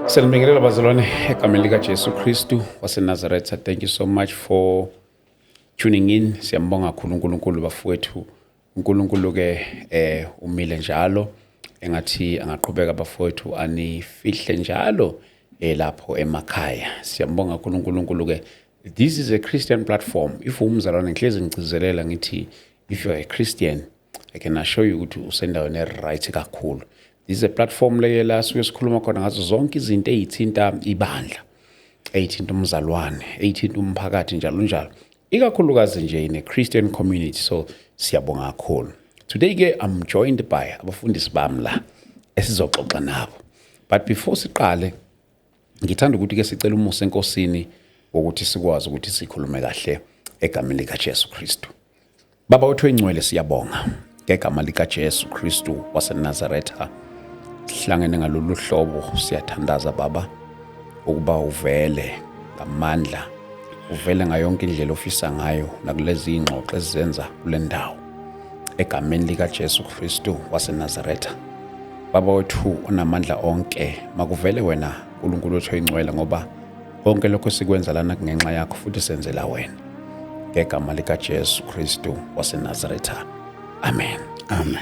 Siyabingelela bazalwane egameni lika Jesu Kristu waseNazaretha. Thank you so much for tuning in. Siyambonga kakhulu uNkulunkulu bafowethu. uNkulunkulu ke umile njalo engathi angaqhubeka bafowethu anifihle njalo lapho emakhaya. Siyambonga kakhulu uNkulunkulu ke. This is a Christian platform. If umzalwane ngihlezi ngicizelela ngithi if you are a Christian, I can assure you ukuthi usendaweni right kakhulu. This is a platform la suke sikhuluma khona ngazo zonke izinto ezithinta ibandla, ezithinta umzalwane, ezithinta umphakathi njalo njalo. Ikakhulukazi nje in a Christian community, so siyabonga kakhulu. Today ke I'm joined by abafundisi bami la esizoxoxa nabo. But before siqale ngithanda ukuthi ke sicela umusa enkosini ukuthi sikwazi ukuthi sikhulume kahle egameni lika Jesu Kristu. Baba wethu engcwele siyabonga ngegama lika Jesu Kristu waseNazaretha. Sihlangene ngalolu hlobo siyathandaza baba ukuba uvele ngamandla, uvele ngayonke indlela ofisa ngayo nakulezi ingxoxo ezenza kule ndawo egameni lika Jesu Kristu waseNazaretha. Baba wethu unamandla onke, makuvele wena uNkulunkulu wethu engcwele ngoba konke lokho sikwenza lana kungenxa yakho futhi senzela wena ngegama lika Jesu Kristu waseNazaretha. Amen. Amen.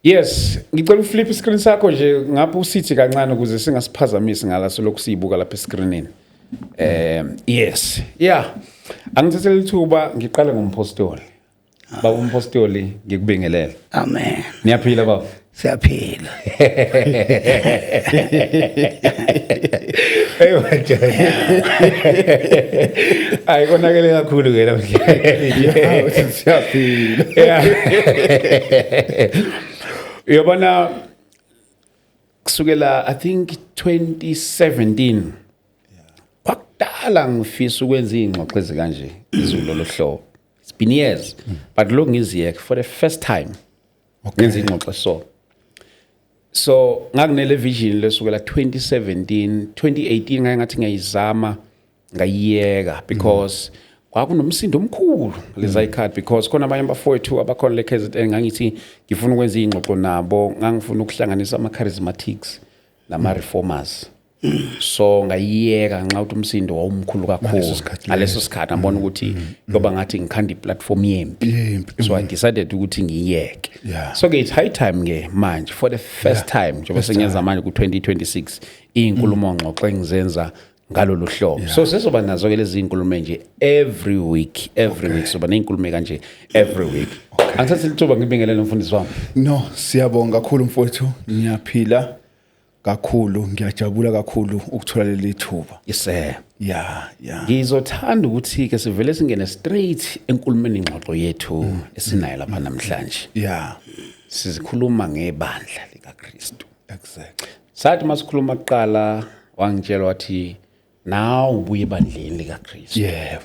Yes, ngicela uflip screen sakho nje ngapha usithi kancane ukuze singasiphazamisi ngala solokhu siyibuka lapha escreenini. Yes. Yeah. Angithathele ithuba ngiqale ngompostoli. Baba umpostoli ngikubingelele. Amen. Niyaphila baba? Siyaphila. Hey wajha. Ayikonakele kakhulu ke namhlanje. Siyaphila. Yabona kusukela I think 2017 kwakudala ngifisa ukwenza ingxoxo ezikanje izulu lohlobo. It's been years but lo ngiziyeke for the first time ngenza ingxoxo so ngakunele vision lesukela 2017 2018 ngathi ngiyizama ngayiyeka because kwakunomsindo omkhulu leza ikhadi because khona abanye abafowethu abakhona le KZN ngangithi ngifuna ukwenza ingxoxo nabo, ngangifuna ukuhlanganisa ama charismatics nama reformers. So ngayiyeka nxa ukuthi umsindo wawumkhulu kakhulu ngaleso sikhathi ngibona ukuthi ngoba ngathi ngikhanda iplatform yempi, so I decided ukuthi ngiyeke. So ke it's high time ke manje for the first time njengoba sengenza manje ku 2026 inkulumo ngxoxo engizenza ngalolu hlobo. So sizoba nazo ke lezi inkulumo nje every week soba neinkulumo kanje every week. Angithathe lithuba ngibingelele umfundisi wami. No, siyabonga kakhulu mfowethu, ngiyaphila kakhulu, ngiyajabula kakhulu ukuthola leli thuba. Yes sir. Yeah. Ngizothanda ukuthi ke sivele singene straight enkulumeni ingxoxo yethu esinayo lapha namhlanje. Yeah. Sizikhuluma ngebandla lika Kristu. Exactly. Sathi masikhuluma kuqala wangitshela wathi now ubuye ebandleni lika Kristu. Yeah.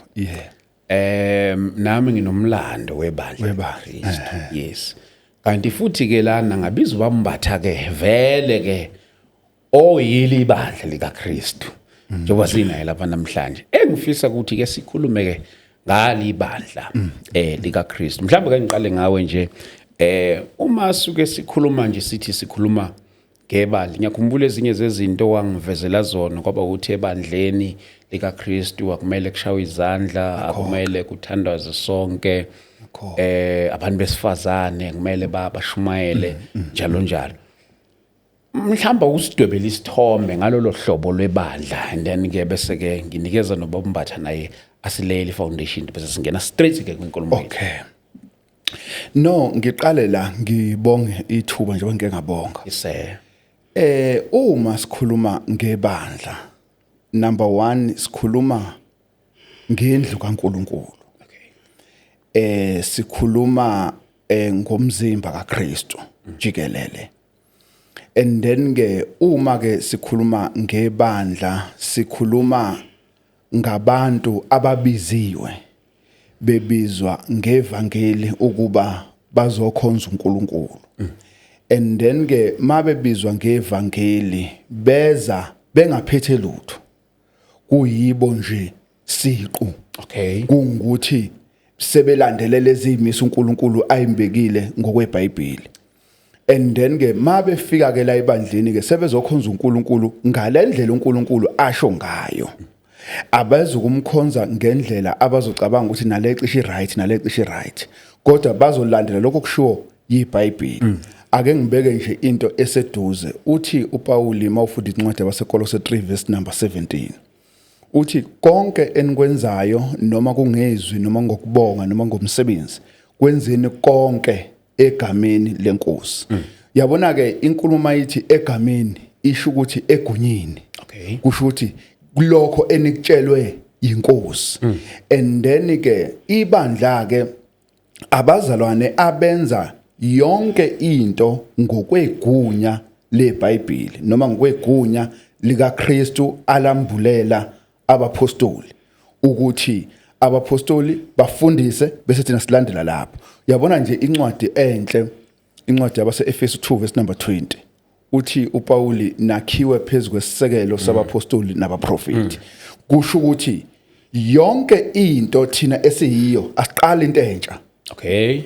Nami nginomlando webandla likaKristu. Yes. Kanti futhi ke lana ngabiza bambatha ke vele ke oyili ibandla likaKristu. Njengoba sinayo lapha namhlanje. Engifisa ukuthi ke sikhulume ke ngali ibandla likaKristu. Mhlawumbe ke ngiqale ngawe nje uma suke sikhuluma nje sithi sikhuluma ngebandla, ngiyakhumbula ezinye zezinto wangivezela zona kwaba uthi ebandleni likaKristu akumele kushawe izandla, akumele kuthandazwe sonke, abantu besifazane kumele bashumayele njalo njalo. Mhlamba usidwebela isithombe ngalolo hlobo lwebandla and then ke bese ke nginikeza nobombatha naye asilele foundation bese singena straight ke kwinkulumo yethu. Okay. No, ngiqale la ngibonge ithuba njengoba ngeke ngabonga. Yes sir. Uma sikhuluma ngebandla, number 1 sikhuluma ngendlu kaNkuluNkulu. Okay. Sikhuluma ngomzimba kaKristu jikelele. And then ke uma ke sikhuluma ngebandla, sikhuluma ngabantu ababiziwe bebizwa ngevangeli ukuba bazokhonza uNkulunkulu. And then ke mabebizwa ngevangeli beza bengaphethe lutho, kuyibo nje siqu. Okay. Kungukuthi sebelandelela ezimisa uNkulunkulu ayimbekile ngokweBhayibheli. and then ke mabe fika ke la ebandleni ke sebezokhonza uNkulunkulu ngalendlela uNkulunkulu asho ngayo abazokumkhonza ngendlela abazocabanga ukuthi nale cishe right kodwa bazolandela lokho kushiwo yiBhayibheli ake ngibeke nje into eseduze uthi uPauli mawufunda incwadi yabaseKolose 3 verse number 17 uthi konke enikwenzayo noma kungezwi noma ngokubonga noma ngomsebenzi kwenzeni konke egameni lenkosi yabona ke inkulumo mayithi egameni isho ukuthi egunyini kusho ukuthi kulokho enikutshelwe inkosi and then ke ibandla ke abazalwane abenza yonke into ngokwegunya leBhayibheli noma ngokwegunya likaKristu alambulela abapostoli ukuthi abapostoli bafundise bese thina silandela lapho yabona nje incwadi enhle incwadi yabaseEfesu 2 verse number 20 uthi uPauli nakhiwe phezulu kwesisekelo sabapostoli nabaprofeti kusho ukuthi yonke into thina esiyiyo asiqala into entsha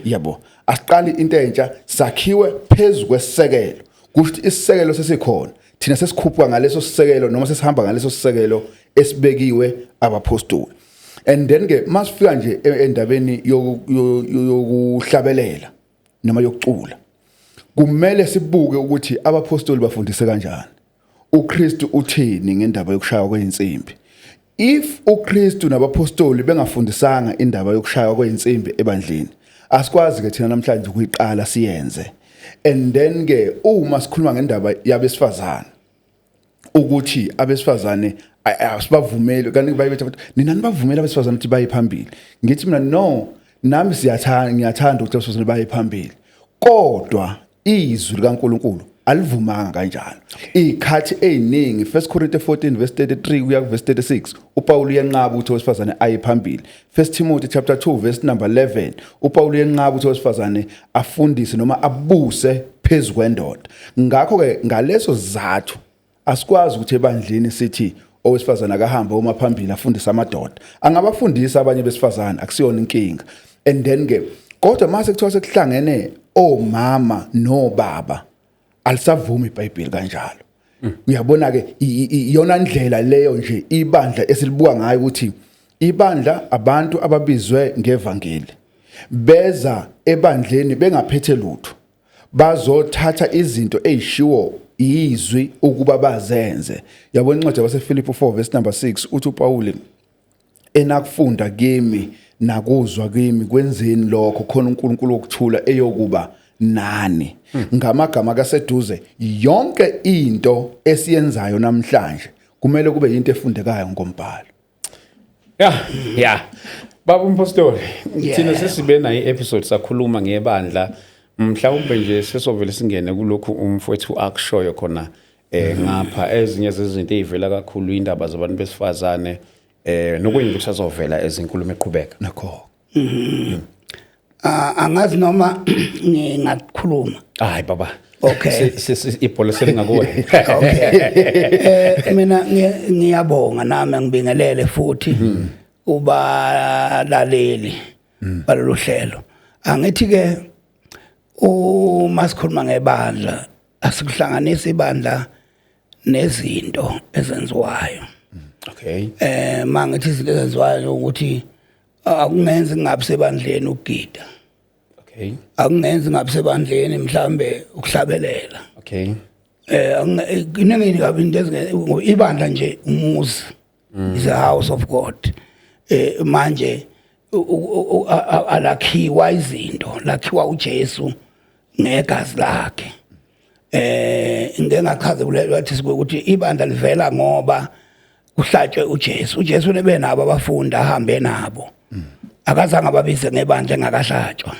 yabo asiqala into entsha sakhiwe phezulu kwesisekelo kusho ukuthi isisekelo sesikhona thina sesikhuphuka ngaleso sisekelo noma sesihamba ngaleso sisekelo esibekiwe abapostoli and then ke masifika nje endabeni yokuhlabelela noma yokucula kumele sibuke ukuthi abapostoli bafundise kanjani uKristu uthini ngendaba yokushaya kweinsimbi if uKristu nabapostoli bengafundisanga indaba yokushaya kweinsimbi ebandleni asikwazi ke thina namhlanje ukuyiqala siyenze and then ke uma sikhuluma ngendaba yabesifazana ukuthi abesifazane asibavumeli kanti bayibetha ukuthi nina nibavumela abesifazane ukuthi baye phambili ngithi mina no nami ngiyathanda ukuthi abesifazane baye phambili kodwa izwi likaNkuluNkulu alivumanga kanjalo ikhathi eziningi 1 Corinthians 14 verse 33 kuya ku verse 36 uPaul uyanqaba ukuthi owesifazane aye phambili 1 Timothy chapter 2 verse number 11 uPaul uyanqaba ukuthi owesifazane afundise noma abuse phezulu kwendoda ngakho ke ngaleso sizathu asikwazi ukuthi ebandleni sithi owesifazane akahamba uma phambili afundisa amadoda angabafundisa abanye besifazane akusiyona inkinga and then ke kodwa mase kuthiwa sekuhlangene omama nobaba alisavumi iBhayibheli kanjalo uyabona ke iyona ndlela leyo nje ibandla esilibuka ngayo ukuthi ibandla abantu ababizwe ngevangeli beza ebandleni bengaphethe lutho bazothatha izinto ezishiwo izwi ukuba bazenze yabona incwadi yabaseFilipi 4 verse number 6 uthi uPaul enakufunda kimi nakuzwa kimi kwenzeni lokho khona uNkulunkulu wokuthula eyokuba nani ngamagama kaseduze yonke into esiyenzayo namhlanje kumele kube into efundekayo ngombhalo baba umpostoli thina sesibe na i-episode sakhuluma ngebandla mhlawumbe nje sesovele singene kulokhu umfowethu akushoyo khona ngapha ezinye zezinto ezivela kakhulu indaba zabantu besifazane nokunye kusazovela ezinkulumo eqhubeka nakho angazi noma ngingakhuluma hayi baba okay ibhola selingakuwe okay mina ngiyabonga nami ngibingelele futhi ubalaleli balolu hlelo angithi ke uma sikhuluma ngebandla asikuhlanganisa ibandla nezinto ezenziwayo okay mangithi izinto ezenziwayo ukuthi akungenzi ngabe sebandleni ukugida okay akungenzi ngabe sebandleni mhlambe ukuhlabelela okay kunengeni kabi into ibandla nje umuzi is a house of God manje alakhiwa izinto lakhiwa uJesu negazi lakhe ngeke ngachaze kulethi ukuthi ibandla livela ngoba kuhlatshwe uJesu nebe nabo abafundi ahambe nabo akazange ababize ngebandla engakahlatshwa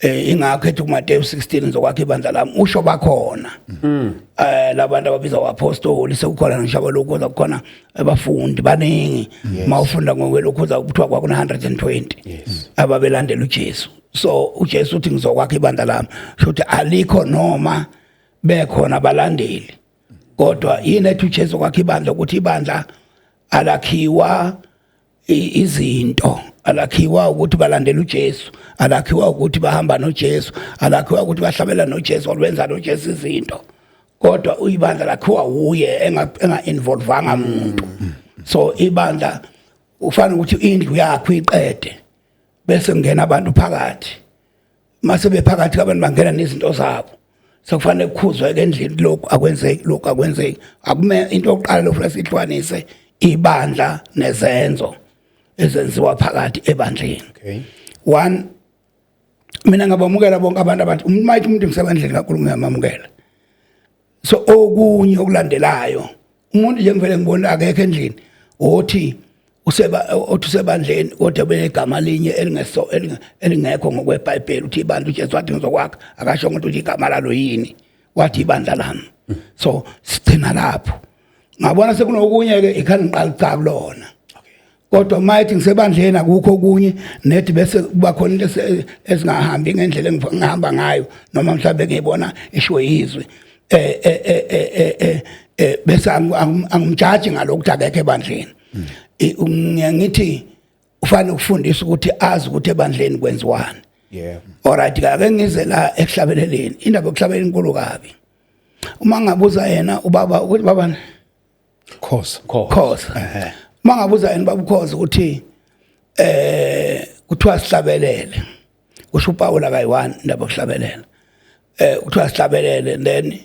ingakho ethi kuMateyu 16 zokwakha ibandla lami usho bakhona labantu ababizwa abapostoli sekukhona ngishaba lokho kukhona abafundi baningi mawufunda ngokwelokho kuthiwa kwakuna 120 ababelandela uJesu so uJesu uthi ngizokwakha ibandla lami shothi alikho noma bekhona abalandeli kodwa yini ethi uJesu kwakha ibandla ukuthi ibandla alakhiwa izinto alakhiwa ukuthi balandela uJesu, alakhiwa ukuthi bahamba noJesu, alakhiwa ukuthi bahlabela noJesu olwenza noJesu izinto. Kodwa uyibandla lakhiwa uye enga-involvanga umuntu. So ibandla ufana ukuthi indlu yakho iqede bese ngena abantu phakathi. Mase bephakathi abantu bangena nezinto zabo. Sekufanele kukhuzwe endlini lokhu akwenzeki. Akume into yokuqala lokho sihlukanise ibandla nezenzo ezenziwa phakathi ebandleni. Okay. One, mina ngabamukela bonke abantu abathi umuntu ngisebandleni kaNkulunkulu ngiyamamukela. So okunye okulandelayo umuntu nje ngivele ngibona akekho endlini othi usebandleni kodwa benegama linye elingekho ngokweBhayibheli uthi ibandla uJesu wathi ngizokwakha akasho ukuthi igama lalo yini wathi ibandla lami. So sithina lapho ngabona sekunokunye ke ikhani ngiqala cha kulona. Kodwa mayithi ngisebandleni akukho okunye nethi bese kuba khona into esingahambi ngendlela engihamba ngayo noma mhlawumbe ngiyibona ishwe yizwe bese angimjaji ngalokho akekho ebandleni. Ngiyathi ufanele ukufundisa ukuthi azi ukuthi ebandleni kwenziwani. Yeah. Alright ake ngize la ekuhlabeleleni indaba yokuhlabela inkulu kabi. Uma ngabuza yena ubaba ukuthi baba Khoza. Uma ngabuza yena baba Khoza ukuthi kuthiwa sihlabelele. Kusho uPaul akayi1 indaba yokuhlabelela. Kuthiwa sihlabelele then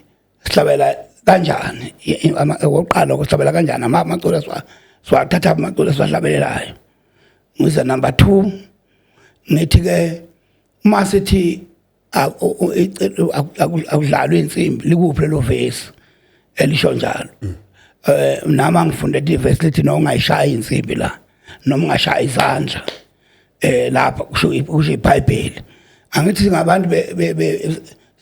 sihlabela kanjani oqala ukuhlabela kanjani amaculo swathatha amaculo swahlabelelayo. Ngize number 2 ngithi ke masithi akudlalwe insimbi likuphi lo verse elisho njalo. Nama ngifunde iverse lithi no ungayishaya insimbi la noma ungashaya izandla lapha kusho iBhayibheli. Angithi singabantu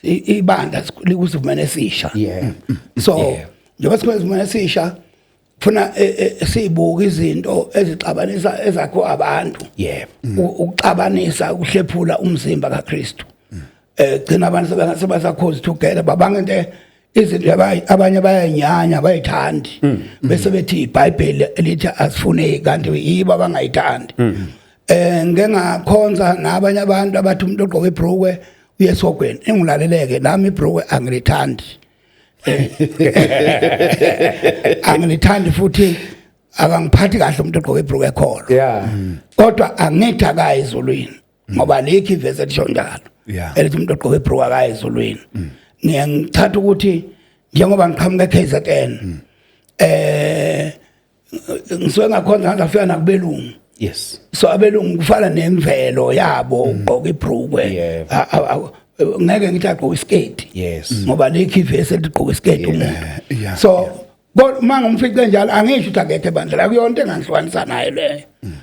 ibandla likusivumene sisha. Yeah. So njengoba sikhwezimene sisha funa sibuka izinto ezixabanisa ezakho abantu. Yeah. Ukuxabanisa ukuhlephula umzimba kaKristu. Gcina abantu sebasakhozi together babanga into izinto abanye bayanyanya bayithandi bese bethi iBhayibheli elithi asifuneki kanti yibo abangayithandi. Ngengakhonza nabanye abantu abathi umuntu ogqoke ibhrukwe uyesogweni engilaleleke nami ibhrukwe angilithandi. Angilithandi futhi akangiphathi kahle umuntu ogqoke ibhrukwe ekholo. Yeah. Kodwa angithakayi ezulwini ngoba lekhi ivese lisho njalo. Elithi umuntu ogqoke ibhrukwe akayi ezulwini. Ngiyangithatha ukuthi njengoba ngiqhamuka eKZN ngisuke ngakhonza ngafika nakubelungu. Yes. So abelungu kufana nemvelo yabo ugqoka ibhrukwe. Ngeke ngithi agqoka isketi. Yes. Ngoba lekhi ivese ligqoka isketi umuntu. Yeah. So uma ngimfice njalo angisho ukuthi akekho ebandla akuyonto engangihlukanisa nayo leyo.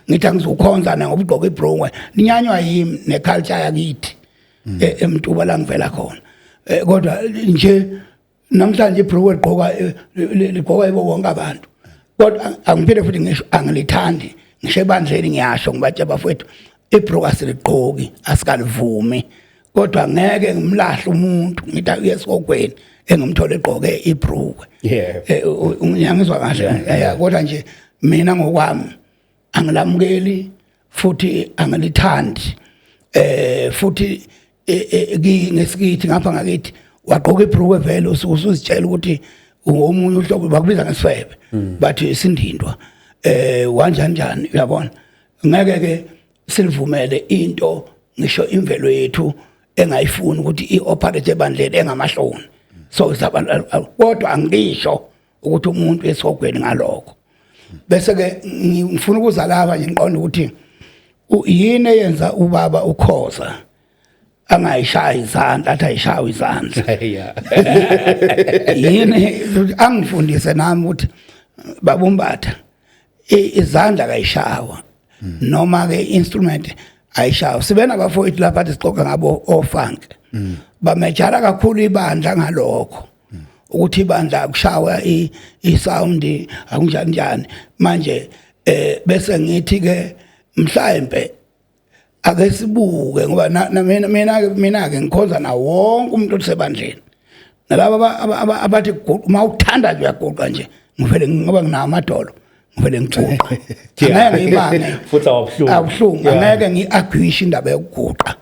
Ngithi angizokhonza na ngoba ugqoka ibhrukwe linyanywa yimi neculture yakithi emntuba la ngivela khona. Kodwa nje namhlanje ibhrukwe ligqoka yibo bonke abantu. Kodwa angiphinde futhi ngisho angilithandi. Ngisho ebandleni ngiyasho ngibathi abafowethu ibhrukwe asiligqoki asikalivumi. Kodwa ngeke ngimlahle umuntu ngithi uyesogweni engimthole egqoke ibhrukwe. Ngiyangizwa kahle kodwa nje mina ngokwami angilamukeli futhi angilithandi. Futhi ngesikithi ngapha ngakithi wagqoka ibhrukwe vele usuzitshela ukuthi umunye uhlobo bakubiza ngesifebe bathi sindindwa wanjani uyabona ngeke ke silivumele into ngisho imvelo yethu engayifuni ukuthi ioperate ebandleni engamahloni. So kodwa angisho ukuthi umuntu esogweni ngalokho bese ke ngifuna ukuza laba nje ngiqonda ukuthi yini eyenza ubaba uKhoza angayishaya izandla athi ayishawe izandla. Yini angifundise nami ukuthi babumbatha izandla kayishawa noma ke instrument ayishawa. Sibena bafowethu lapha siqoqa ngabo ofunk bamejala kakhulu ibandla ngalokho ukuthi ibandla akushawa isound akunjani njani manje bese ngithi ke mhlambe ake sibuke ngoba mina ke ngikhonza na wonke umuntu osebandleni nalabo abathi uma uthanda nje uyaguqa nje ngivele ngoba nginamadolo ngivele ngiguqa angeke ngibane futhi awubuhlungu abuhlungu angeke ngiagwishe indaba yokuguqa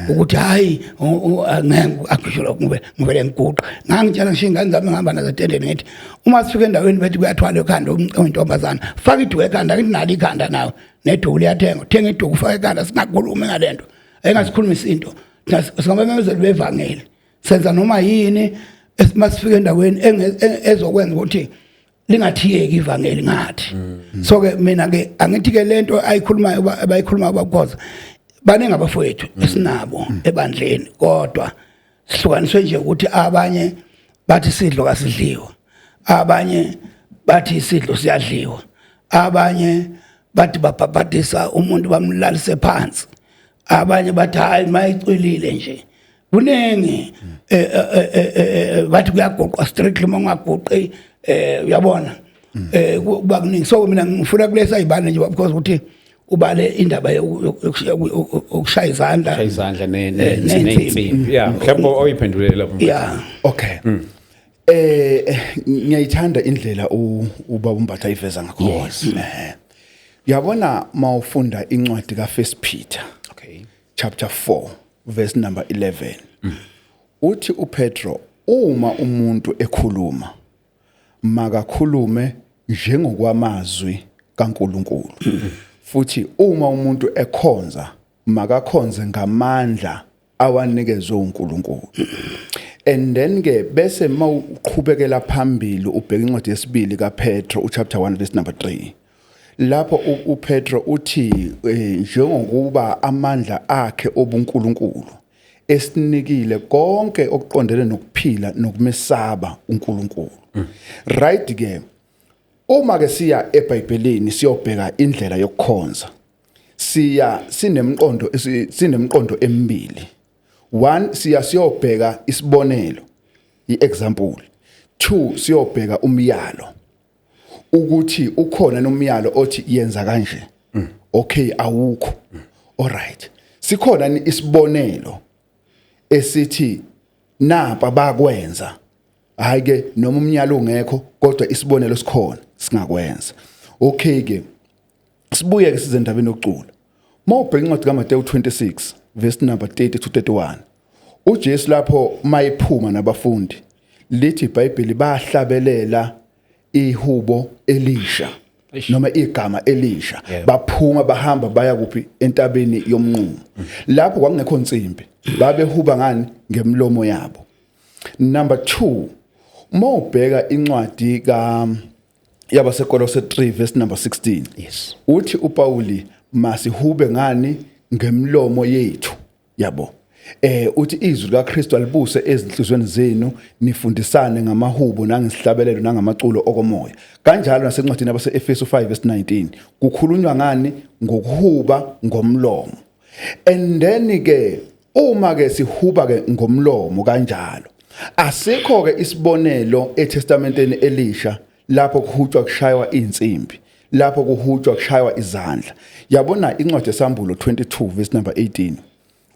ukuthi hayi angeke agwishe lokho ngivele ngiguqa ngangitshela ngisho ingane zami ngihamba nazo etendeni ngithi uma sifika endaweni bethi kuyathwala ekhanda oyintombazana faka iduku ekhanda ngithi nalo ikhanda nawe neduku liyathenga thenga iduku ufaka ekhanda singakhulumi ngalento engasikhulumisa into singamemezeli bevangeli senza noma yini emasifika endaweni ezokwenza ukuthi lingathiyeki ivangeli ngathi so ke mina ke angithi ke lento ayikhulumayo abayikhuluma abakhoza baningi abafowethu esinabo ebandleni kodwa sihlukaniswe nje ukuthi abanye bathi isidlo kasidliwa abanye bathi isidlo siyadliwa abanye bathi babhabhadisa umuntu bamlalise phansi abanye bathi hayi mayicwilile nje kuningi bathi kuyagoqwa strictly mangagoqi uyabona kuba kuningi so mina ngifuna kulesa ibane nje because ukuthi ubale indaba yokushaya izandla nensimbi mhlawumbe oyiphendulela okay ngiyayithanda indlela ubaba uMbatha iveza ngakho uyabona mawufunda incwadi kaFirst Peter chapter 4 verse number 11 uthi uPetro uma umuntu ekhuluma makakhulume njengokwamazwi kaNkuluNkulu futhi uma umuntu ekhonza makakhonze ngamandla awanikezwe uNkulunkulu and then ke bese mawuqhubekela phambili ubheka incwadi yesibili kaPetro uchapter 1 verse number 3 lapho uPetro uthi njengokuba amandla akhe obuNkulunkulu esinikile konke okuqondene nokuphila nokumesaba uNkulunkulu right ke uma ke siya eBhayibhelini siyobheka indlela yokukhonza sinemqondo emibili one siyobheka isibonelo iexample two siyobheka umyalo ukuthi ukhona nomyalo othi yenza kanje okay awukho alright sikhona isibonelo esithi napa bakwenza hayi ke noma umyalo ungekho kodwa isibonelo sikhona singakwenza okay ke sibuye ke size endabeni yokucula mawubheka incwadi kaMateyu 26 verse number 30 to 31 uJesu lapho mayiphuma nabafundi lithi iBhayibheli bahlabelela ihubo elisha noma igama elisha baphuma bahamba baya kuphi entabeni yomnqumo lapho kwakungekho insimbi babehuba ngani ngemlomo yabo number 2 mawubheka incwadi yabaseKolose 3 verse number 16 yes uthi uPauli masihube ngani ngemlomo yethu yabo uthi izwi likaKristu alibuse ezinhlizweni zenu nifundisane ngamahubo nangesihlabelelo nangamaculo okomoya kanjalo nasencwadini yabaseEfesu 5 verse 19 kukhulunywa ngani ngokuhuba ngomlomo and then ke uma ke sihuba ke ngomlomo kanjalo asikho ke isibonelo eTestamenteni elisha lapho kuhutshwa kushaywa insimbi lapho kuhutshwa kushaywa izandla yabona incwadi yesambulo 22 verse number 18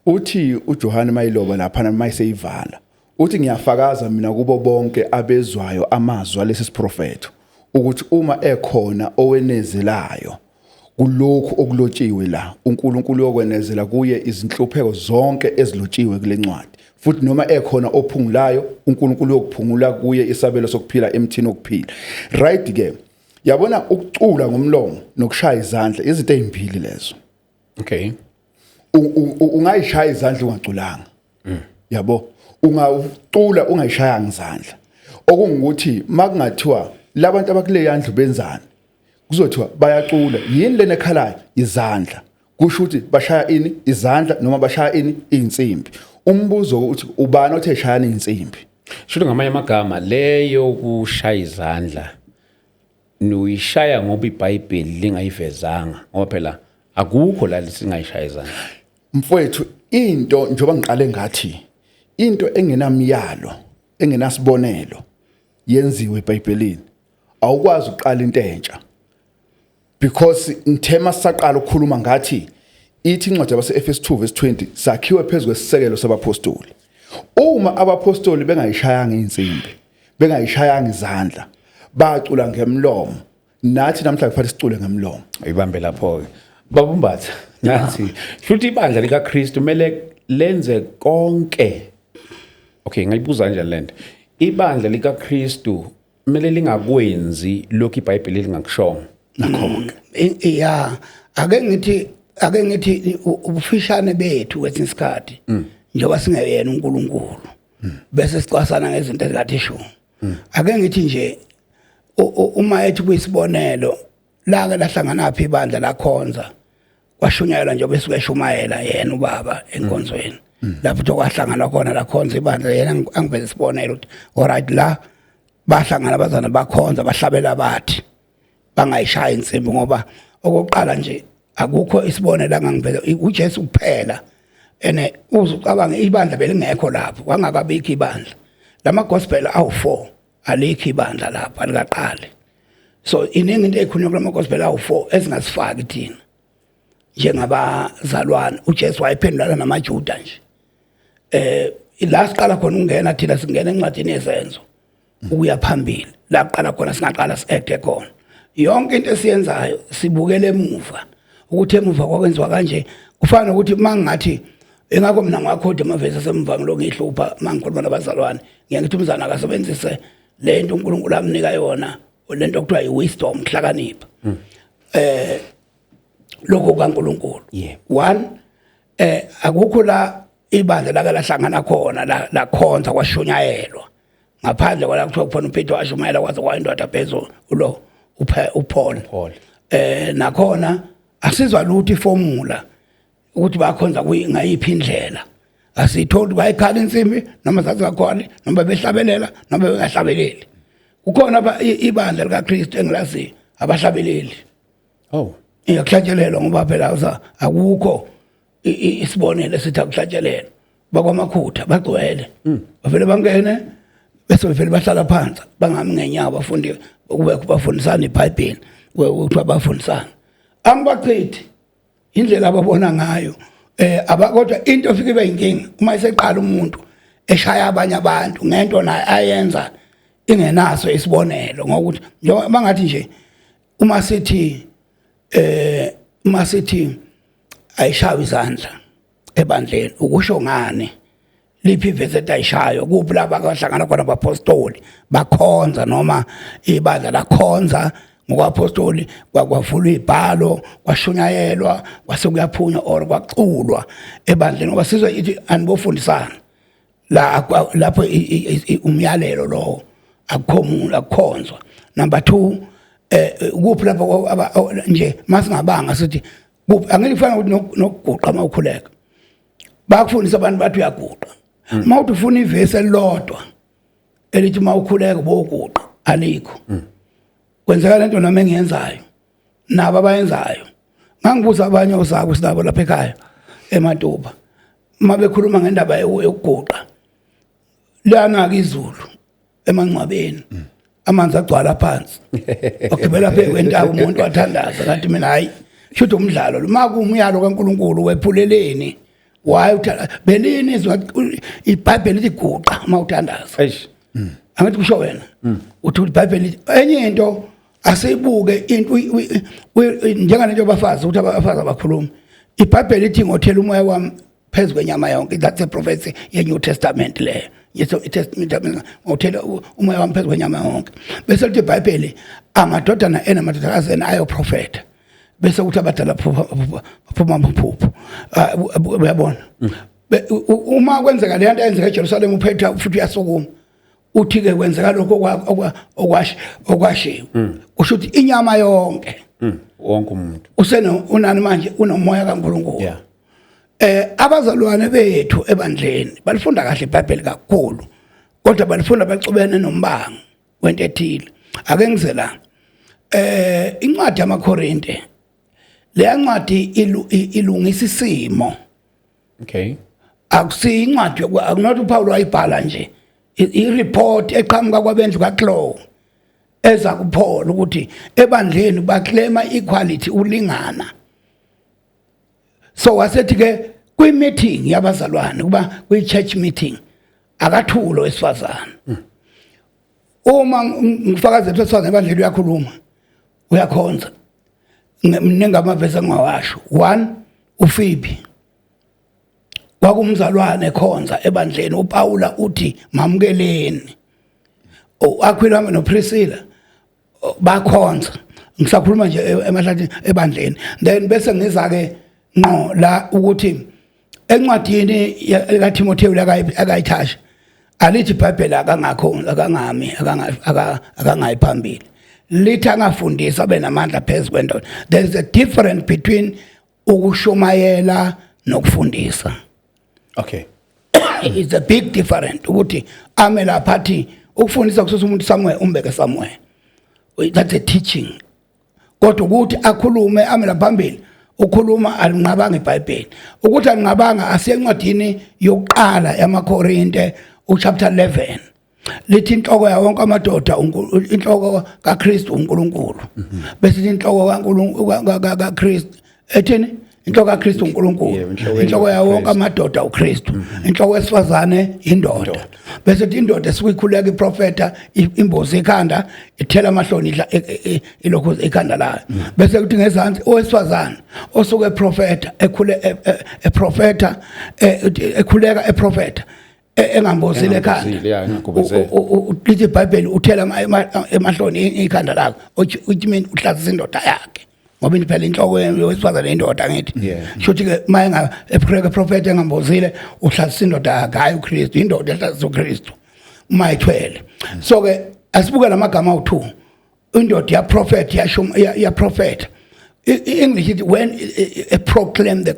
uthi uJohane mayiloba lapha mayiseyivala uthi ngiyafakaza mina kubo bonke abezwayo amazwi alesi siprofeto ukuthi uma ekhona owenezelayo kulokhu okulotshiwe la uNkulunkulu yokwenezela kuye izinhlupheko zonke ezilotshiwe kule ncwadi futhi noma ekhona ophungulayo uNkulunkulu yokuphungula kuye isabelo sokuphila emthini okuphila right ke yabona ukucula ngomlomo nokushaya izandla izinto ezimbili lezo okay ungayishaya izandla ungaculanga yabo ungacula ungayishayanga izandla okungukuthi makungathiwa labantu abakule yandlu benzani kuzothiwa bayacula yini lena ekhalayo izandla kusho ukuthi bashaya ini izandla noma bashaya ini insimbi umbuzo uthi ubani othe shayana insimbi shuthi ngamanye amagama leyo kushaya izandla nuyishaya ngoba iBhayibheli lingayivezanga ngoba phela akukho la lisingayishaya izandla mfowethu into njoba ngiqale ngathi into engenamyalo engenasibonelo yenziwe eBhayibhelini awukwazi uqala into entsha because ngithema saqala ukukhuluma ngathi ithi incwadi yabaseEfesu 2 verse 20 sakhiwe phezulu kwesisekelo sabapostoli uma abapostoli bengayishayanga insimbi bengayishayanga izandla bacula ngemlomo nathi namhla kufanele sicule ngemlomo. Ayibambe lapho ke. Babumbatha. Nathi futhi ibandla lika Kristu kumele lenze konke. Okay, ngayibuza kanjani lento? Ibandla lika Kristu kumele lingakwenzi lokho iBhayibheli lingakushongo nakhona. Yeah, ake ngithi ubufishane bethu kwesinye isikhathi njengoba singeyena uNkulunkulu bese sicwasana ngezinto ezikathi sho. Ake ngithi nje uma ethi kuyisibonelo la ke lahlangana phi ibandla lakhonza kwashunyayela nje bese kuyashumayela yena ubaba enkonzweni lapho kwahlangana khona lakhonza ibandla yena angiveze isibonelo ukuthi alright la bahlangana abazana bakhonza bahlabela bathi bangayishaya insimbi ngoba okokuqala nje akukho isibonelo angangiveza uJesu kuphela ene uzucabanga ibandla belingekho lapho kwangakabikho ibandla lama gospel awu4 alikho ibandla lapha likaqale so iningi into ekhulunywa kulama gospel awu4 ezingasifaki thina njengabazalwane uJesu wayephendulana namaJuda nje la siqala khona ungena thina singena encwadini yezenzo ukuya phambili la qala khona singaqala siacte khona yonke into esiyenzayo sibukele emuva ukuthi emuva kwakwenziwa kanje kufana ukuthi mangathi engakho mina ngakhoda amavesi asemva ngilokuhlupha mangikhuluma nabazalwane ngiyathi umzana akasebenzise lento uNkulunkulu amnika yona lento okuthiwa iwisdom hlakanipha lokho kaNkulunkulu one akukho la ibandla laka lahlangana khona la khonza kwashunyayelwa ngaphandle kwala kuthiwa kuphona uPeter washumayela kwaze kwayindoda phezulu lo uPaul nakhona asizwa lutho iformula ukuthi bakhonza ngayiphi indlela asitholi bayikhala insimbi noma zazakhona noma behlabelela noma bengahlabeleli kukhona ibandla lika Kristu engilazi abahlabeleli iyakuhlatshelelwa ngoba phela akukho isibonelo esithi akuhlatshelelwa bakwamakhutha bagcwele bavele bangene bese bavele bahlala phansi bangami ngenyaba abafundi kube bafundisana iBhayibheli ukuthi abafundisana angibachithi indlela ababona ngayo abakodwa into ofike ibe inkinga uma iseqala umuntu eshaya abanye abantu ngento naye ayenza ingenaso isibonelo ngokuthi bangathi nje uma sithi ayishawa izandla ebandleni ukusho ngani liphi ivesi ayishayo kuphi laba abahlangana khona abapostoli bakhonza noma ibandla lakhonza ngokwapostoli kwavulwa ibhalo kwashunyayelwa kwase kuyaphunywa or kwaculwa ebandleni ngoba sizwe ithi anibofundisana lapho umyalelo lo akukhonzwa number 2 kuphi lapho nje masingabanga sithi kuphi angeke kufana ukuthi nokuguqa mawukhuleka bakufundisa abantu bathi uyaguqa mawuthi ufuna ivesi elilodwa elithi mawukhuleka boguqa alikho kwenzeka lento nami engiyenzayo nabo abayenzayo ngangibuza abanye osako sinabo lapha ekhaya eMatuba mabekhuluma ngendaba yokuguqa lana izulu emangcwabeni amanzi agcwala phansi ogibela phe kwentawo umuntu wathandaza kanti mina hayi shuthe umdlalo makumyalo kaNkuluNkulu wephuleleni waye uthala belini izwa iBhayibheli liguqa mawuthandaza angithi kusho wena uthi iBhayibheli enye into asibuke into njengalento abafazi ukuthi abafazi abakhuluma iBhayibheli ithi ngothela umoya wami phezulu kwenyama yonke that's a prophecy yeNew Testament leyo yeso iTestament ngothela umoya wami phezulu kwenyama yonke bese lithi iBhayibheli amadodana enamadodakazi ayo prophet bese uthi abadala baphuma amaphupho uyabona uma kwenzeka le nto eyenzeka eJerusalem uphetha futhi uyasukuma uthi ke kwenzeka lokho okwashiwo kusho ukuthi inyama yonke wonke umuntu unani manje unomoya kaNkuluNkulu abazalwane bethu ebandleni balifunda kahle iBhayibheli kakhulu kodwa balifunda bacubene nombango wento ethile ake ngize la incwadi yamaKorinte le ncwadi ilungisa isimo akusi incwadi akunothi uPaul wayibhala nje i-report eqhamuka kwabendlu kaClaw eza kuPaul ukuthi ebandleni baclaima equality ulingana so wasethi ke kwi-meeting yabazalwane kuba kwi-church meeting akathulo esifazana uma ngifakaze esifazana ebandleni uyakhuluma uyakhonza mningamavesi engawasho 1 uPhoebe kwakumzalwane ekhonza ebandleni uPaula uthi mamukeleni Aquila noPriscilla bakhonza ngisakhuluma nje emahlathini ebandleni then bese ngiza ke no la ukuthi encwadini kaTimotheo akayithasha alithi iBhayibheli akangakhonza akangami akangayiphambili lithi angafundisa benamandla phezukwento. There is a difference between ukushumayela nokufundisa. Okay. It's a big difference ukuthi ame lapha athi ukufundisa kususa umuntu somewhere umbeke somewhere. That's a teaching. Kodwa ukuthi akhulume ame lapha phambili ukhuluma alinqabanga iBhayibheli. Ukuthi alinqabanga asiyencwadini yokuqala yamaKorinte uchapter 11. Lithi inhloko ya wonke amadoda inhloko kaKristu uNkulunkulu. Bese inhloko kaNkulunkulu kaKristu ethini inhloko kaKristu uNkulunkulu. Inhloko ya wonke amadoda uKristu. Inhloko yesifazane indoda. Bese indoda esikukhuleka iprofeta imbozi ekhanda ithela amahloni idla ilokho ekhanda layo. Bese kuthi ngezansi owesifazane osuke eprofeta eprofeta ekhuleka eprofeta engambozile ekhanda lithi iBhayibheli uthela emahloni ikhanda lakho uthi mina uhlazisa indoda yakhe ngoba phela inhloko yowesifazane indoda ngithi shothi ke mayenga eprofeta engambozile uhlazisa indoda yakhe hayi uKristu indoda ehlazisa uKristu mayithwele. So ke asibuke lamagama awu2 indoda ya prophet ya prophet English it when proclaim the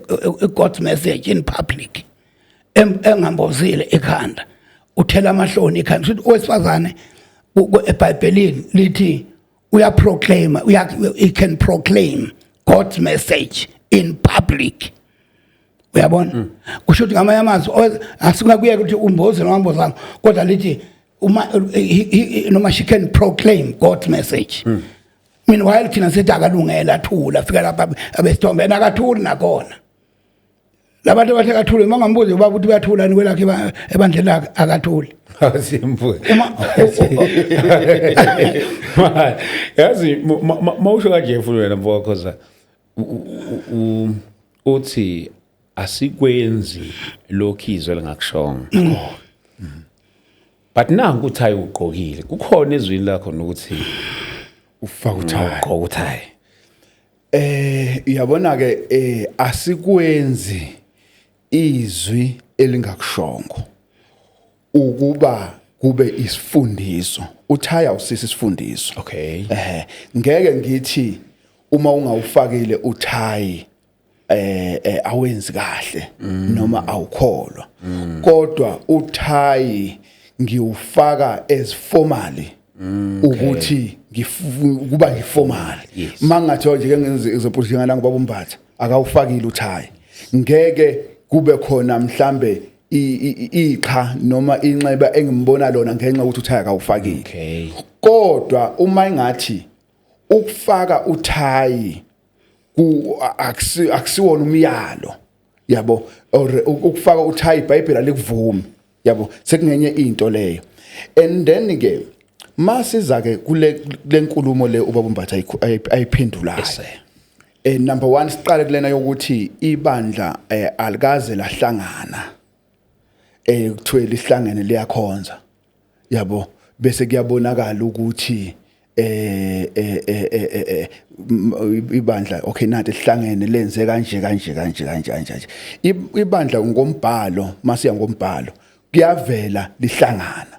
God's message in public engambozile ekhanda uthela amahloni ekhanda futhi owesifazane eBhayibhelini lithi uya proclaim he can proclaim God's message in public. Uyabona kusho ukuthi ngamanye amazwi asikuye ukuthi umboze nomambozanga kodwa lithi uma noma she can proclaim God's message. Meanwhile thina sithi akalungela athula fika lapha abesithombe akathuli nakona labantu bathe kathule mangambuze ubaba ukuthi bayathula ni kwelakhe ebandleni lakhe akathuli asimbuze yazi mawusho kanje mfuni wena mfowakhoza uthi asikwenzi lokhizwe lengakushonga but nangu uthayi uqokile kukhona ezwini lakho nokuthi ufaka uthayi uqoka uthayi uyabona ke asikwenzi izwi elingakushongo ukuba kube isifundiso uthaya usisi isifundiso. Okay. Ngeke ngithi uma ungawufakile uthayi awenzi kahle noma awukholwa kodwa uthayi ngiufaka as formally ukuthi kuba ngiformal mangathi nje ke ngenze example njengana ngibaba uMbatha akawufakile uthayi ngeke kube khona mhlambe iqha noma inxeba engimbona lona ngenxa ukuthi uthayi akawufakile. Okay. Kodwa uma ingathi ukufaka uthayi akusiwona umyalo yabo or ukufaka uthayi iBhayibheli alikuvumi yabo sekungenye into leyo and then ke masiza ke kule nkulumo le ubaba uMbatha ayiphendulayo. Number 1 siqale kulena yokuthi ibandla alikaze lahlangana kuthiwe lihlangene liyakhonza yabo bese kuyabonakala ukuthi ibandla okay nathi lihlangene lenze kanje ibandla ngombhalo masiya ngombhalo kuyavela lihlangana.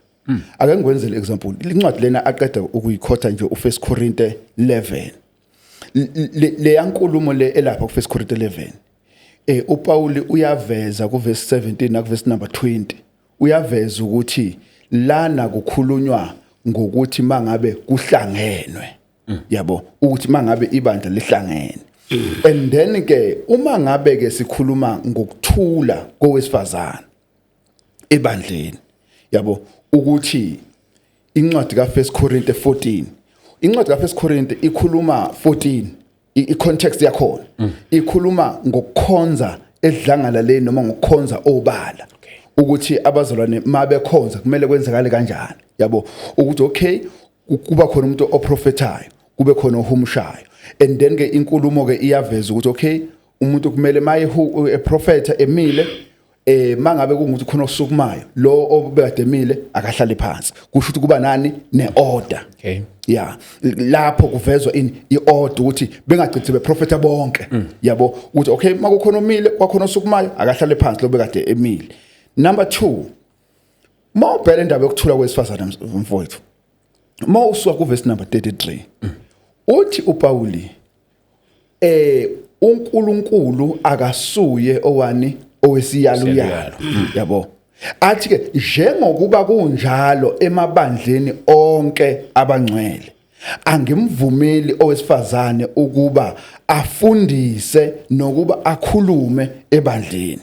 Ake ngikwenzele example incwadi lena aqeda ukuyikhotha nje u1 Korinte 11 le yankulumo le elapha ku1 Korinte 11 uPaul uyaveza kuverse 17 na kuverse number 20 uyaveza ukuthi lana kukhulunywa ngokuthi mangabe kuhlangenwe yabo ukuthi mangabe ibandla lihlangene and then ke uma ngabe ke sikhuluma ngokuthula kowesifazana ebandleni yabo ukuthi incwadi ka1 Korinte 14 incwadi ka1 Korinte ikhuluma 14 i-context yakhona ikhuluma ngokukhonza edlangalaleni noma ngokukhonza obala ukuthi abazalwane mabekhonza kumele kwenzekale kanjani yabo ukuthi okay kuba khona umuntu oprofetayo kube khona ohumshayo. And then ke inkulumo ke iyaveza ukuthi okay umuntu kumele maye a prophet emile mangabe kungukuthi khona osukumayo lo obekade emile akahlale phansi kusho ukuthi kuba nani neorder. Okay. Yeah, lapho kuvezwa iorder ukuthi bengacithi beprofeta bonke. Yabo ukuthi okay makukhona omile kwakhona osukumayo akahlale phansi lo bekade emile. Number 2, mawubheka indaba yokuthula kwesifazana mfowethu. Mawusuka ku verse number 33. Uthi uPauli uNkulunkulu akasuye owani owesiyaluyalo. Yabo. Athi ke njengokuba kunjalo emabandleni onke abangcwele angimvumeli owesifazane ukuba afundise nokuba akhulume ebandleni.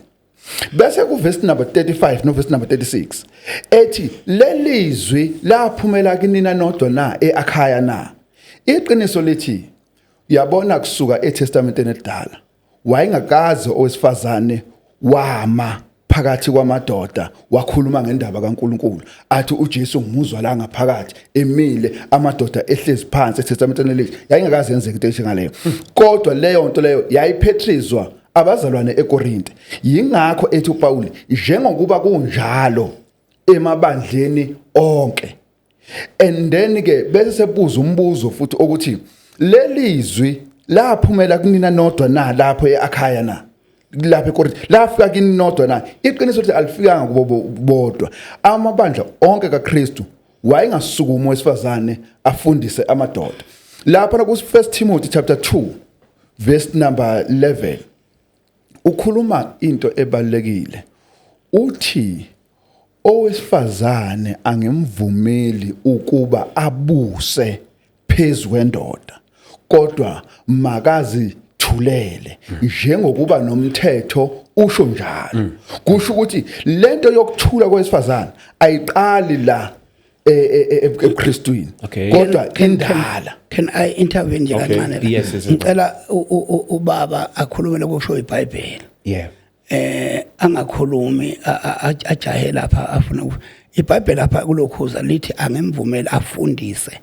Bese ku verse number 35 no verse number 36 ethi lelizwi laphumela kinina nodwa na eAkhaya na. Iqiniso lithi uyabona kusuka eTestamenteni elidala wayengakazi owesifazane wama phakathi kwamadoda wakhuluma ngendaba kaNkuluNkulu athi uJesu ngumuzwa la ngaphakathi emile amadoda ehlezi phansi eTestamenteni elithi yayingakazi yenzeka into enjengaleyo. Kodwa leyo nto leyo yayiphethrizwa abazalwane eKorinte. Yingakho ethi uPauli njengokuba kunjalo emabandleni onke. And then ke bese sebuza umbuzo futhi ukuthi lelizwi laphumela kunina nodwa na lapho eAkhaya na. Lapho eKorinte lafika kini nodwa na. Iqiniso lithi alifikanga kubo bodwa. Amabandla onke kaKristu wayengasukuma wesifazane afundise amadoda. Lapha ku 1 Timothy chapter 2 verse number 11 ukhuluma into ebalekile. Uthi owesifazane angimvumeli ukuba abuse phezu kwendoda kodwa makazi thulele njengokuba nomthetho usho njalo. Kusho ukuthi lento yokuthula kwesifazane ayiqali la eKristwini kodwa indala. Can I intervene nje kancane? Yes. Ngicela ubaba akhulume lokusho iBhayibheli. Yeah. Angakhulumi ajahe lapha afuna iBhayibheli lapha kulokhuza lithi angimvumeli afundise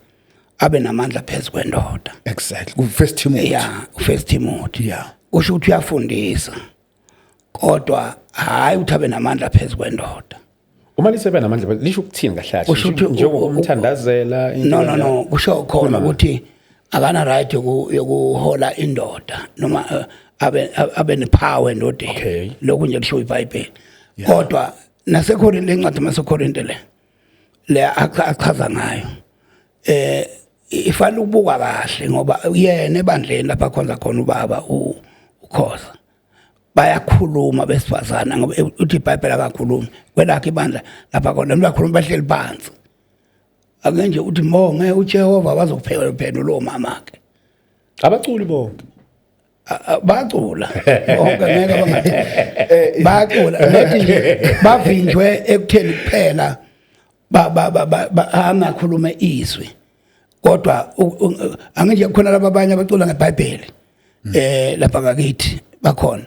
abe namandla phezu kwendoda. Exactly. Ku 1 Timothy. Yeah, 1 Timothy. Yeah. Usho ukuthi uyafundisa kodwa hayi uthi abe namandla phezu kwendoda. Uma lisebe namandla lisho ukuthini kahle kahle njengokumthandazela no kusho khona ukuthi akana right yokuhola indoda noma abe nepower endodeni. Lokho nje lisho iBhayibheli. Kodwa naseKorinte lencwadi maseKorinte le achaza ngayo ifana ukubuka kahle ngoba yena ebandleni lapha khonza khona ubaba ukhoza bayakhuluma besifazana ngoba uthi iBhayibheli akakhulumi kwelakhe ibandla lapha khona bakhuluma bahleli phansi akenje uthi mbonge uJehova bazokuphendula lo mamakhe abaculi bonke bacula bonke ngeke bangathi bacula nethi bavinjwe ekutheni kuphela angakhuluma izwi kodwa angenje khona laba abanye abacula ngeBhayibheli lapha ngakithi bakhona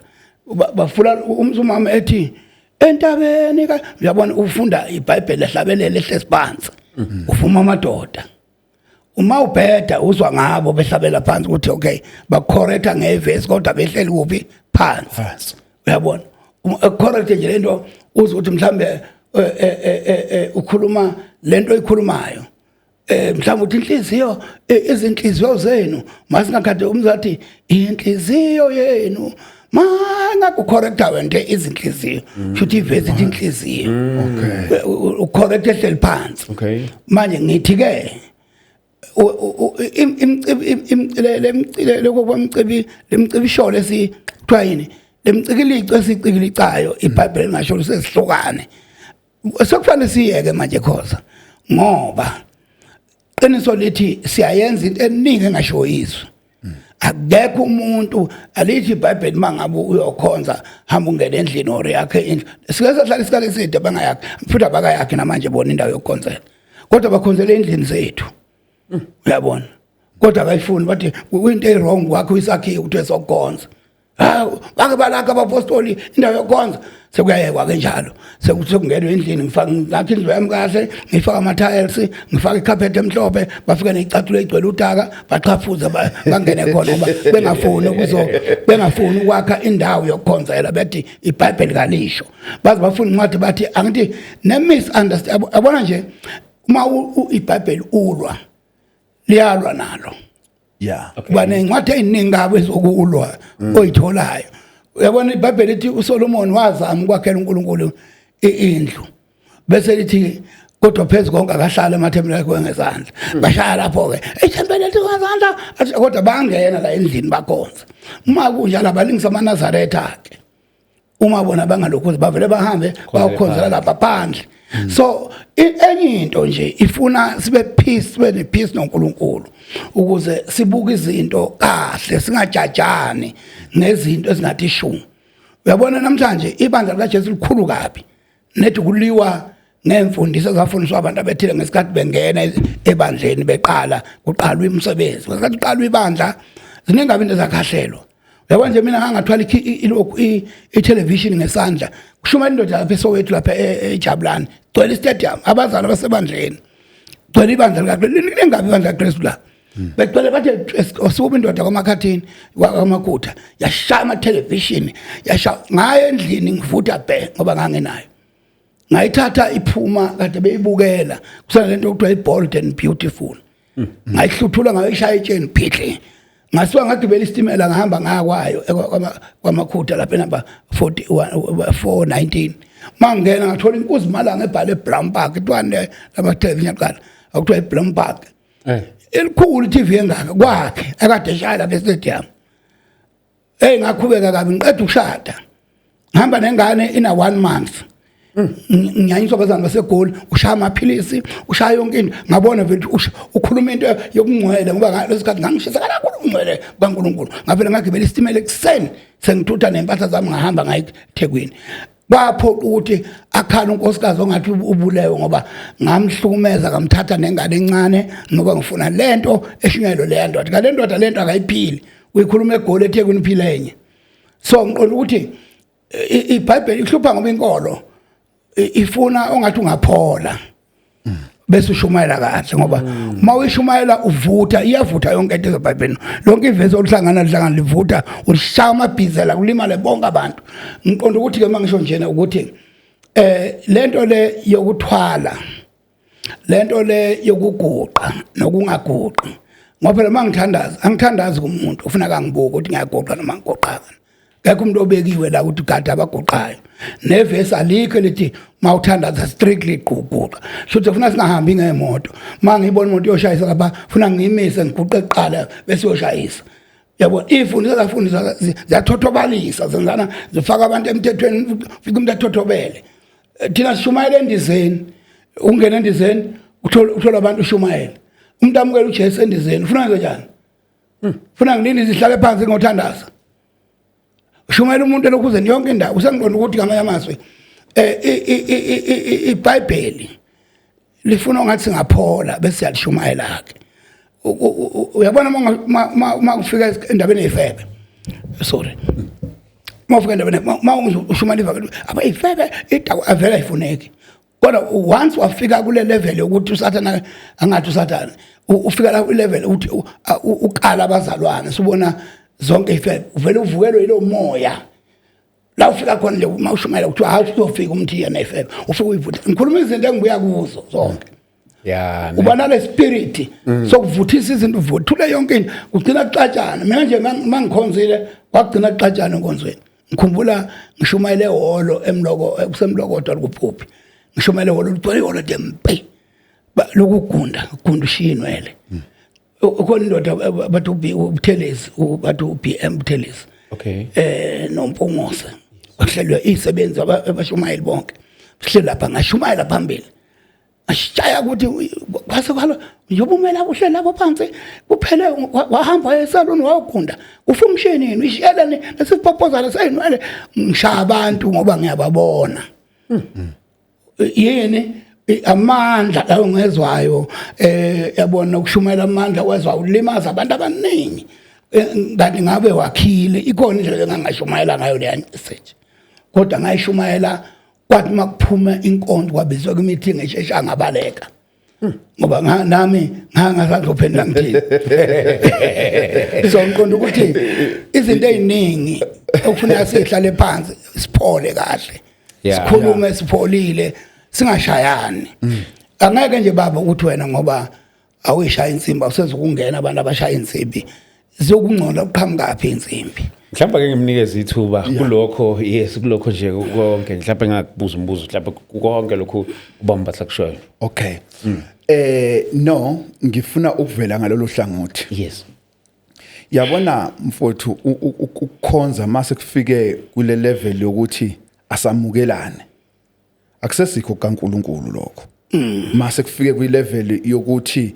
bafula umzumama ethi entabeni ka uyabona ufunda iBhayibheli ehlabelele ehlezi phansi ufuma amadoda uma ubheda uzwa ngabo behlabela phansi ukuthi okay bacorrecta ngeverse kodwa behleli kuphi phansi uyabona correct nje lento uzwa ukuthi mhlambe ukhuluma lento oyikhulumayo mhlawumbe uthi inhliziyo izinhliziyo zenu masingakade umzathi inhliziyo yenu manga kucorrecta wente izinhliziyo futhi ivezi inhliziyo ucorrect ehleli phansi manje ngithi ke lemcibisho lesithwa yini lemcikilico esicikilicayo iBhayibheli ngasho sesihlukane sekufanele siyeke manje khoza ngoba qiniso lithi siyayenza into eningi engasho izwi akekho umuntu alithi iBhayibheli mangabe uyokhonza hamba ungena endlini ore yakhe indlu sikesahlala isikale eside bangayakhe futhi abakayakhe namanje bona indawo yokukhonzela kodwa bakhonzela endlini zethu uyabona kodwa abayifuni bathi into ewrong kwakho isakhiwo ukuthi esokukhonza bake balaka abapostoli indawo yokukhonza sekuyayekwa kanjalo sekungenwe endlini ngifaka ngakho indlu yami kahle ngifaka ama tiles ngifaka icarpet emhlophe bafika necathulo egcwele utaka baqhafuza bangene khona ngoba bengafuni ukwakha indawo yokukhonzela bethi iBhayibheli kalisho baze bafuna incwadi bathi angithi ne misunderstand abona nje uma iBhayibheli ulwa liyalwa nalo yeah kuba nencwadi eziningi kabe zokulwa oyitholayo uyabona iBhayibheli lithi uSolomon wazama ukwakhela uNkulunkulu indlu bese lithi kodwa phezulu konke akahlala emathembeni akhe ngezandla bashaya lapho ke ethembele lithi ngezandla kodwa bangena la endlini bakhonza uma kunjalo abalingisa amaNazaretha akhe uma bona bangalokho bavele bahambe bayokhonzela lapha phandle so enye into nje ifuna sibe nepeace noNkulunkulu ukuze sibuke izinto kahle singajajani nezinto ezingathi shu uyabona namhlanje ibandla laJesu likhulu kabi nethi kuliwa nemfundiso zafundiswa abantu abethile ngesikhathi bengena ebandleni beqala kuqalwa imisebenzi ngesikhathi kuqalwa ibandla ziningabe into zakhahlelwa uyabona nje mina ngangathwala i-television ngesandla kushuma indoda lapha eSoweto lapha eJabulani gcwele istadium abazali abasebandleni gcwele ibandla likaKristu lingabe ibandla likaKristu la begcwele bathi osuku indoda kwamakhathini kwamakutha yashaya ama-television yashaya ngayo endlini ngivutha bhe ngoba ngangenayo ngayithatha iphuma kade beyibukela kusana lento okuthiwa i-bold and beautiful ngayihluthula ngayishaya itsheni phitli ngasuka ngagibela isitimela ngahamba ngakwayo kwamakhutha lapha enamba 419 mangena ngathola inkuzi malanga ebhale eBrown Park itwane lama television qala akuthiwa iBrown Park elikhulu TV engaka kwakhe akade eshaya lapha estadium ngakhubeka kabi ngiqeda ukushada ngihamba nengane ina 1 month ngiyanyiswa bazana baseGoli ushaya amaphilisi ushaya yonke into ngabona vele ukhuluma into yokungcwele ngoba ngalesikhathi ngangishisa kakhulu ungcwele kaNkulunkulu ngavela ngagibela isitimela ekseni sengithutha nempahla zami ngahamba ngayi eThekwini bapho ukuthi akhala unkosikazi ongathi ubulewe ngoba ngamhlukumeza ngamthatha nengane encane ngoba ngifuna lento eshinyelo le ndoda ngale ndoda lento akayiphili uyikhuluma eGoli eThekwini iphile enye so ngiqonda ukuthi iBhayibheli ihlupha ngoba inkolo ifuna ongathi ungaphola bese ushumayela kahle ngoba uma uyishumayela uvutha iyavutha yonke into eBhayibhelini lonke ivesi oluhlangana livuta ulishaya amabhizela kulimale bonke abantu ngiqonda ukuthi ke mangisho njena ukuthi lento le yokuthwala lento le yokuguqa nokungaguqi ngoba phela mangithandaza angithandazi kumuntu ufuna kangibuka ukuthi ngiyaguqa noma ngigoqaka akekho umuntu obekiwe la ukuthi gada abaguqayo nevesi alikho lithi mawuthandaza strictly guquqa shothi ufuna singahambi ngemoto mangibona umuntu yoshayisa lapha ufuna ngiyimise ngiguqe eqala bese yoshayisa yabo ifundisa zafundisa ziyathothobalisa zenzana zifaka abantu emthethweni ufika umuntu athothobele thina sishumayela endizeni ungena endizeni uthola abantu ushumayela umuntu amukela uJesu endizeni ufuna nje njani ufuna ngilini zihlale phansi ngothandaza shumela umuntu lokuze yonke indawo usengiqonda ukuthi ngamanye amazwi iBhayibheli lifuna ngathi singaphola bese yalishumayela ke uyabona mawufika endabeni yefebe sorry mawufika endabeni mawushumela abayifebe idawu avela ifuneki kodwa once wafika kule level ukuthi uSathana angathi uSathana ufika la level ukuthi uqala abazalwane subona zonke ifebe uvela uvukelwe yilo moya la ufika khona le mawushumayela ukuthi hayi uzofika umthiya nefebe ufika uyivutha ngikhuluma izinto engibuya kuzo zonke yeah uba nale spirit sokuvuthisa izinto uvuthule yonke into kugcina kuxatshana mina nje mangikhonzile kwagcina kuxatshana enkonzweni ngikhumbula ngishumayele ehholo kusemlokodo kuphuphi ngishumayele ehholo lugcwele ihholo dempe lokugunda ushinwele ukhona indoda bathi uButhelezi bathi uBM Buthelezi okay noMpungose bahlelwe isebenzi abashumayeli bonke sihle lapha ngashumayela phambili ashaya ukuthi kwase kwalo njobumela kuhle lapho phansi kuphele wahamba esaloni wagunda ufumshenini ishiyelane lesipopozala sayinwele ngishaya abantu ngoba ngiyababona yini amandla lawo ngezwayo yabona ukushumayela amandla wezwa ulimaza abantu abaningi kanti ngabe wakhile ikona indlela engangashumayela ngayo le message kodwa ngayishumayela kwathi makuphuma inkonzo kwabizwa kwi-meeting eshesha ngabaleka ngoba nami ngangasazophendula ngithini so ngiqonda ukuthi izinto eziningi okufuneka sihlale phansi siphole kahle sikhulume sipholile singashayani angeke nje baba ukuthi wena ngoba awuyishaya insimbi awusezokungena abantu abashaya insimbi zokungcola uqhamukapi insimbi mhlawumbe ke ngimnikeza ithuba kulokho kulokho nje konke mhlawumbe ngakubuza umbuzo mhlawumbe konke lokho ubamba kushoyo okay no ngifuna ukuvela ngalolu hlangothi yes yabona mfowethu ukukhonza mase kufike kule level yokuthi asamukelane akusesikho kaNkuluNkulu lokho mase kufike kwi level yokuthi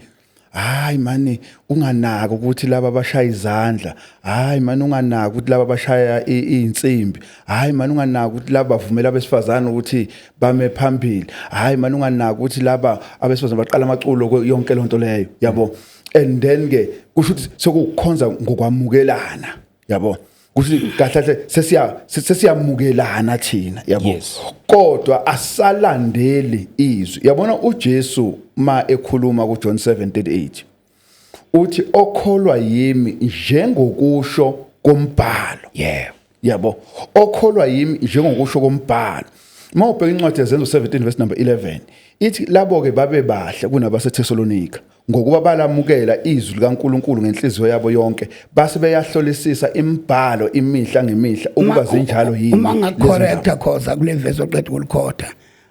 hayi mani unganaka ukuthi laba abashaya izandla hayi mani unganaka ukuthi laba abashaya insimbi hayi mani unganaka ukuthi laba bavumela abesifazana ukuthi bame phambili hayi mani unganaka ukuthi laba abesifazana baqala amaculo yonke lonto leyo yabo and then ke kusho ukuthi sokukhonza ngokwamukelana yabo kusho kahle sesiyamukelana thina yabo kodwa asalandeli izwi yabona uJesu ma ekhuluma ku John 7:38 uthi okholwa yimi njengokusho kombhalo yabo okholwa yimi njengokusho kombhalo mawubheka incwadi yezenzo 17 verse number 11 ithi labo ke babe bahle kunabaseThessalonika ngokuba balamukela izwi likaNkuluNkulu ngenhliziyo yabo yonke base beyahlolisisa imibhalo imihla ngemihla ukuba zinjalo yini uma ngacorrecta khoza kule verse oqeda ukulikhoda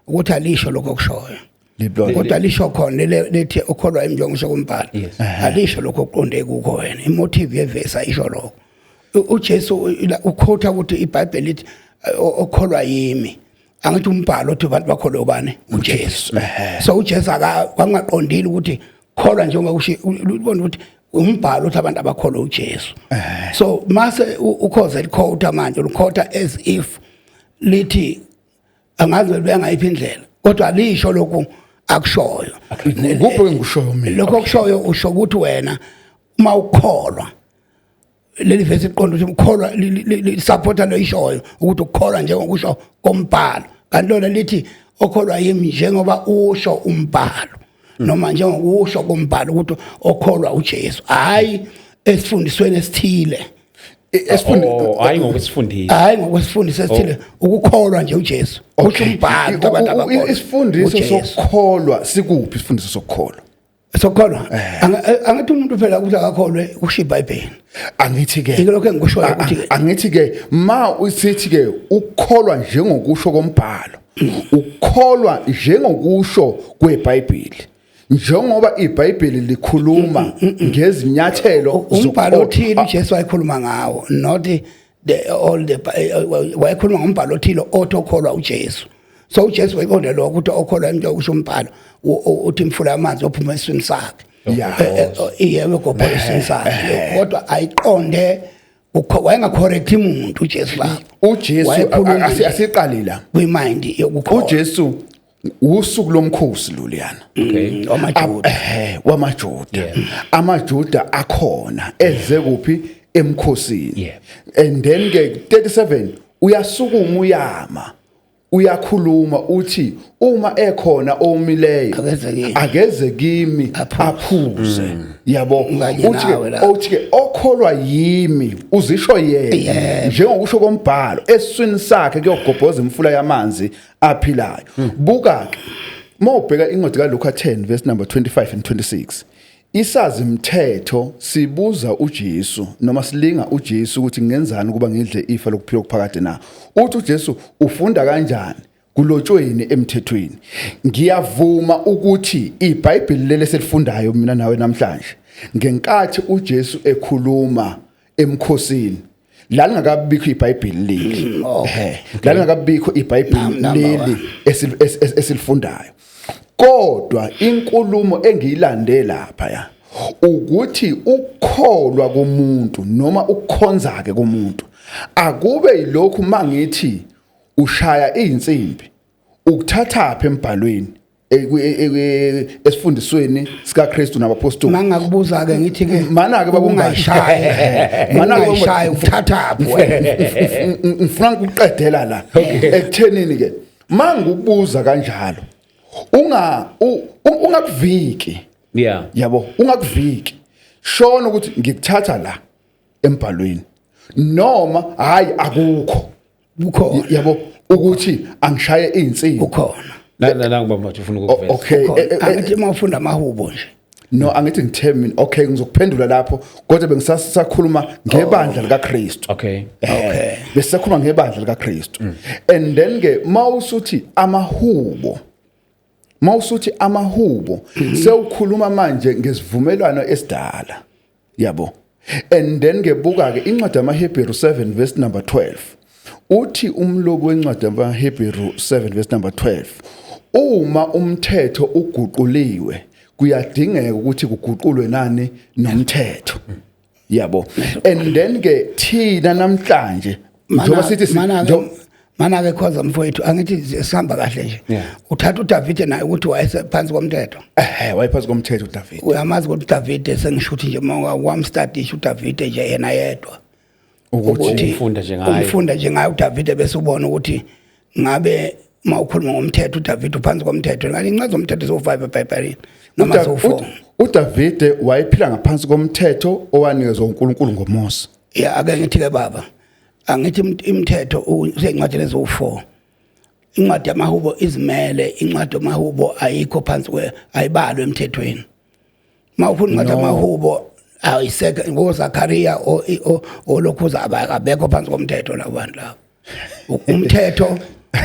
ukuthi alisho lokho kushoyo kodwa alisho khona lethi okholwa imjongisho kombhalo alisho lokho oqonde kukho wena imotive yeverse ayisho lokho uJesu ukhotha ukuthi iBhayibheli lithi okholwa yimi angithi umbhalo othi abantu bakholwa ubani uJesu so uJesu akangaqondile ukuthi kholwa njengoba ubona ukuthi umbhalo uthi abantu abakholwa uJesu so mase ukhoza ikhotha manje ukhotha as if lithi angazi bengayiphi indlela kodwa alisho lokho akushoyo kupho engikushoyo mina lokho kushoyo usho ukuthi wena uma ukholwa leli verse iqonda ukuthi ukholwa supporta lo ishoyo ukuthi ukholwa njengokusho kombhalo kanti lona lithi okholwa yimi njengoba usho umbhalo noma njengokusho kombhalo ukuthi okholwa uJesu hayi esifundisweni esithile hayi ngokwesifundisi hayi ngokwesifundisi esithile ukukholwa nje uJesu usho umbhalo abantu abakholwa isifundiso sokukholwa sikuphi isifundiso sokukholwa sokholwa angithi umuntu phela ukuthi akakholwe usho iBhayibheli angithi ke lokho engikushoyo ukuthi angithi ke ma usithi ke ukukholwa njengokusho kombhalo ukukholwa njengokusho kweBhayibheli njengoba iBhayibheli likhuluma ngezinyathelo umbhalo othile uJesu wayekhuluma ngawo not wayekhuluma ngombhalo othile otokholwa uJesu so uJesu wayeqonde lokho ukuthi okholwa into kusho umbhalo uthi imfula yamanzi ophuma eswini sakhe yebo kopha eswini sakhe kodwa ayiqonde wayengacorrect umuntu uJesu lapho uJesu asiqali la kwimind yokukholwa uJesu usuku lomkhosi loliyana wamaJuda amaJuda akhona eze kuphi emkhosini and then ke 37 uyasukuma uyama uyakhuluma uthi uma ekhona omileyo ageze kimi aphuze yabo uthi ke okholwa yimi uzisho yena njengokusho kombhalo eswini sakhe kuyogobhoza imfula yamanzi aphilayo buka mawubheka incwadi kaLuka 10 verse number 25 and 26 isazi mthetho sibuza uJesu noma silinga uJesu ukuthi ngenzani kuba ngidle ifa lokuphila okuphakade na uthi uJesu ufunda kanjani kulotshweni emthethweni ngiyavuma ukuthi iBhayibheli leli selifundayo mina nawe namhlanje ngenkathi uJesu ekhuluma emkhosini la lingakabikho iBhayibheli leli la lingakabikho iBhayibheli leli esilifundayo kodwa inkulumo engiyilande lapha ukuthi ukukholwa komuntu noma ukukhonza ke komuntu akube yilokhu mangithi ushaya izinsimbi ukuthatha apha embhalweni esifundisweni sika Kristu nabapostoli. Mangakubuza ke ngithi ke Mana ke babungayishaya. Mana ke ukuthatha apho wena. Ngifuna ukuqedela la ekuthenini ke mangubuza kanjalo ungakuviki. Yeah. Yabo ungakuviki. Shona ukuthi ngikuthatha la embhalweni noma hayi akukho Bukhona. yabo ukuthi angishaye izinsimbi Bukhona. La ngibamba manje ufuna ukuveza. okay Angithi mawufunda amahubo nje. no angithi ngithemini okay ngizokuphendula lapho kodwa bengisakhuluma ngebandla lika Kristu. Okay. Okay. Besisakhuluma ngebandla lika Kristu. And then ke mawusuthi amahubo sewukhuluma manje ngesivumelwano esidala yabo. And then ke buka ke incwadi yamaHebheru 7 verse number 12 uthi umlobi wencwadi yamaHebheru 7 verse number 12 uma umthetho uguquliwe kuyadingeka ukuthi kuguqulwe nani nomthetho yabo. And then ke thina namhlanje njengoba sithi mana ke khoza mfowethu angithi sihamba kahle nje. Uthatha uDavid naye ukuthi wayesephansi komthetho. Wayephansi komthetho uDavid. Uyamazi ukuthi uDavid sengishuthi nje wamstudish uDavid nje yena yedwa. Ukuthi umfunda nje ngaye uDavid bese ubona ukuthi ngabe mawukhuluma ngomthetho uDavid uphansi komthetho ngani incwazi zomthetho so5 eBhayibhelini noma so4. uDavid wayephila ngaphansi komthetho owanikezwa uNkulunkulu ngoMose. Yeah ake ngithi ke baba angithi imithetho usencwadi lezo4 incwadi yamahubo izimele incwadi yamahubo ayikho phansi ayibalwe emthethweni mawufuna incwadi yamahubo ayiseka ngoZakhariya olokhuza abekho phansi komthetho labantu labo umthetho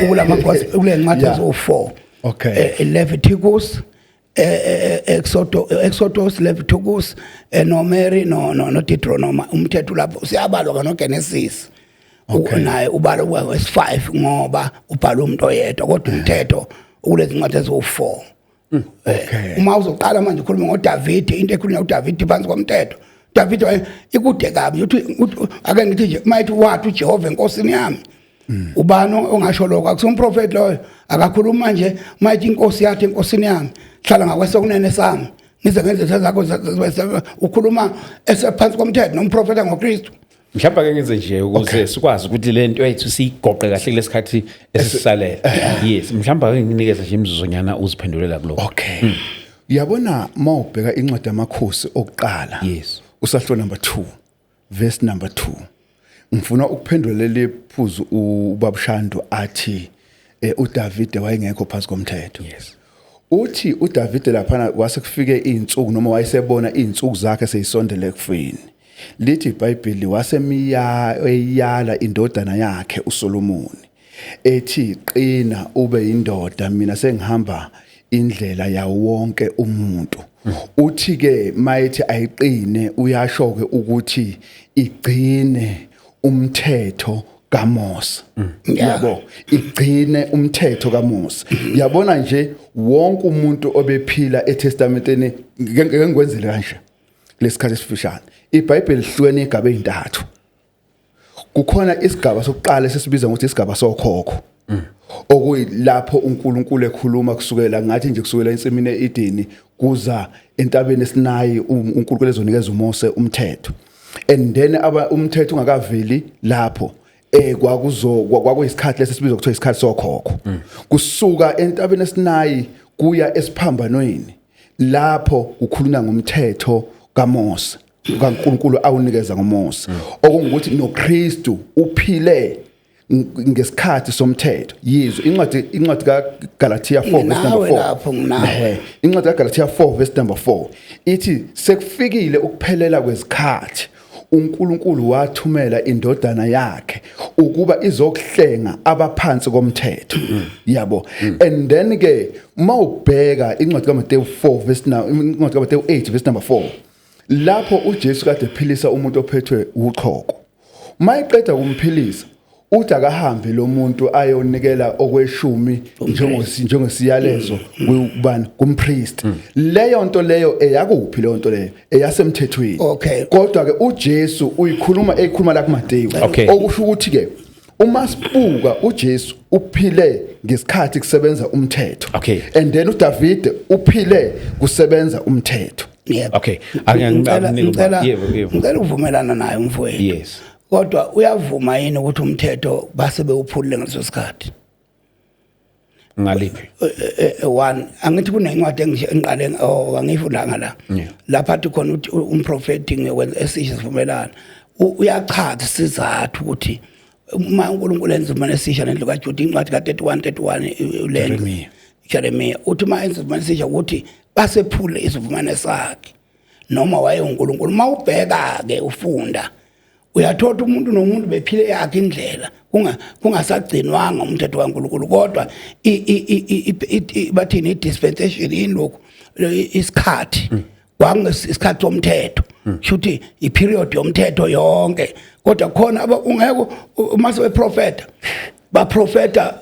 ukulamakhosini kule ncwadi lezo4 okay Leviticus Exodus Leviticus Numeri no Deuteronomy umthetho lapho siyabalwa kana Genesis naye ubalo wes5 ngoba ubhala umuntu oyedwa kodwa umthetho kulezi ncwadi ezo4. Uma uzoqala manje ukhuluma ngoDavid into ekhulunywa uDavid phansi komthetho David ikude kabi uthi ake ngithi nje mayithi wathi uJehova enkosini yami ubani ongasho lokho akusumprofeti loyo akakhuluma manje mayithi inkosi yathi enkosini yami hlala ngakwesokunene sami ngize ngenze sezakho ukhuluma esephansi komthetho nomprofeti ngoKristu. Mhlawumbe ke ngenze nje ukuze sikwazi ukuthi lento yethu siyigoqe kahle kulesikhathi esisalela. Yes, mhlawumbe ake nginikeza nje imizuzonyana uziphendulela kuloko. Okay. Uyabona mawubheka incwadi yamakhosi okuqala. Yes. Usahlo number 2 verse number 2. Ngifuna ukuphendula lephuzu uBabshando athi uDavid wayengekho phansi komthetho. Yes. Uthi uDavid lapha wasekufike izinsuku noma wayesebona izinsuku zakhe seyisondele ekufeni. Lithi iBhayibheli eyala indodana yakhe uSolomoni ethi qina ube indoda mina sengihamba indlela yawo wonke umuntu. Uthi ke mayithi ayiqine uyasho ke ukuthi igcine umthetho kaMose. Yabo igcine umthetho kaMose. Yabona nje wonke umuntu obephila eTestamenteni ngeke ngikwenzele kanje lesikhathi esifishane. iBhayibheli lihlukene igaba ezintathu. Kukhona isigaba sokuqala sesibiza ukuthi isigaba sokhokho. Okuyilapho uNkulunkulu ekhuluma kusukela ngathi nje kusukela ensimini eEdeni kuza entabeni eSinayi uNkulunkulu ezonikeza uMose umthetho. And then umthetho ungakaveli lapho kwakuyisikhathi lesisibiza ukuthi isikhathi sokhokho. Kusuka entabeni eSinayi kuya esiphambanweni lapho kukhulunywa ngomthetho kaMose kaNkulunkulu awunikeza ngoMose okungukuthi noKristu uphile ngesikhathi somthetho. Yizwe incwadi kaGalatia 4 verse number 4. Incwadi kaGalatia 4 verse number 4 ithi sekufikile ukuphelela kwezikhathi uNkulunkulu wathumela indodana yakhe ukuba izokuhlenga abaphansi komthetho. Yabo. And then ke mawubheka incwadi kaMateyu 4 verse incwadi kaMateyu 8 verse number 4 lapho uJesu kade ephilisa umuntu ophethwe uqhoko. Mayiqeda kumphilisa uthi akahambe lo muntu ayonikela okweshumi njengesiyalezo kubani kumpriest. Leyo nto leyo eyakuphi leyo nto leyo eyasemthethweni. Okay. Kodwa ke uJesu eyikhuluma la kuMateyu okusho ukuthi ke uma sibuka uJesu uphile ngesikhathi kusebenza umthetho Okay. and then uDavid uphile kusebenza umthetho. Yebo. Okay. Ngicela uvumelana naye mfowethu. Yes. Kodwa uyavuma yini ukuthi umthetho base bewuphulile ngaleso sikhathi? Ngaliphi? One angithi kunencwadi engiqale angifundanga la. Yeah. Lapha athi khona ukuthi umprofeti ngekwenza esisha sivumelana. Uyachaza isizathu ukuthi uma uNkulunkulu enza imali esisha nendlu kaJuda incwadi ka31 ulenza. Jeremiah uthi uma enza imali esisha ukuthi basephule isivumelwano sakhe noma waye uNkulunkulu. Mawubheka ke ufunda uyathola umuntu nomuntu bephile yakhe indlela kungasagcinwanga umthetho kaNkulunkulu kodwa bathini dispensation inloku isikhathi kwangesikhathi somthetho shuthi iperiod yomthetho yonke kodwa khona ungeke mase beprofeta baprofeta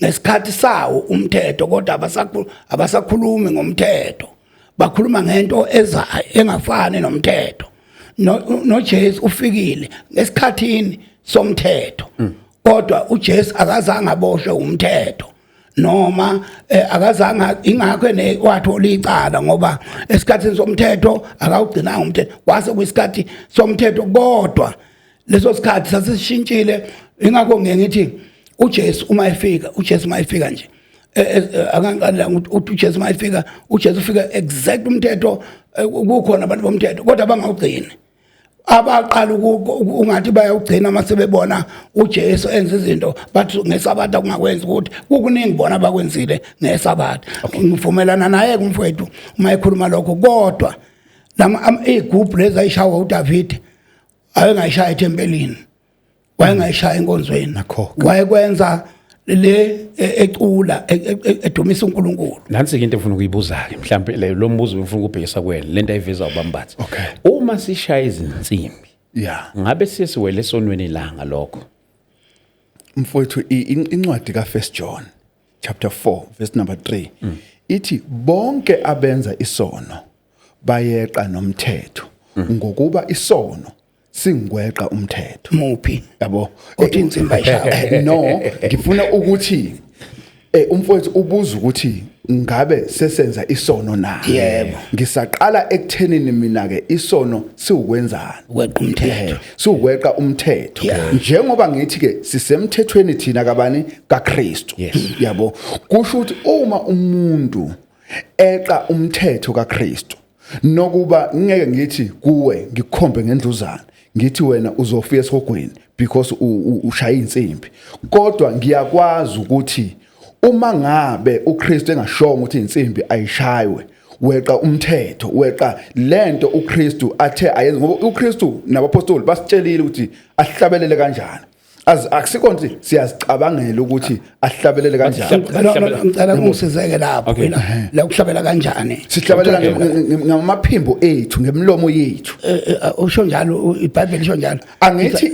nesikhathi sawo umthetho kodwa abasakhulumi ngomthetho bakhuluma ngento ezayo engafani nomthetho. No Jesu ufikile ngesikhathini somthetho kodwa uJesu akazange aboshwe umthetho noma akazange ingakho wathola icala ngoba esikhathini somthetho akawugcinanga umthetho kwase kwisikhathi somthetho kodwa leso sikhathi sasishintshile ingakho ngithi uJesu uma efika nje akangqala ukuthi uJesu uma efika uJesu ufika exact umthetho kukhona abantu bomthetho kodwa bangawugcini abaqala ungathi bayawugcina mase bebona uJesu enza izinto bathi ngesabatha kungakwenza ukuthi kukuningi bona abakwenzile ngesabatha. Ngivumelana naye kumfowethu uma ekhuluma lokho kodwa igroup lezi ayishawa uDavid ayengayishaya ethempelini wayengayishaya enkonzweni wayekwenza le ecula edumisa uNkulunkulu. Nansi into efuna ukuyibuza ke mhlambe lo mbuzo ufuna ukubhekisa kuwena lento ayiveza ubambathi. Uma sishaya izinsimbi ngabe sesiwele esonweni ilanga lokho. Mfowethu incwadi ka1 John chapter 4 verse number 3 ithi bonke abenza isono bayeqa nomthetho ngokuba isono singweqa umthetho. Muphi yabo uthi insimbi ayishaya no ngifuna ukuthi umfowethu ubuza ukuthi ngabe sesenza isono na. Yebo. Ngisaqala ekuthenini mina ke isono siukwenzana weqa umthetho siuweqa umthetho njengoba ngithi ke sisemthethweni thina kabani kaKristu. Yabo kusho ukuthi uma umuntu eqa umthetho kaKristu nokuba ngeke ngithi kuwe ngikukhombe ngendluzana ngithi wena uzofika esihogweni because ushaya insimbi kodwa ngiyakwazi ukuthi uma ngabe uKristu engashonga ukuthi insimbi ayishaywe weqa umthetho weqa lento uKristu athe ayenza ngoba uKristu nabapostoli basitshelile ukuthi ahlabelele kanjani akusikho nje siyazicabangela ukuthi ahlabelele kanjani. Ngicela ungisizeke lapho la ukuhlabela kanjani sihlabelela ngamaphimbo ethu ngemlomo yethu. Usho njalo iBhayibheli isho njalo angithi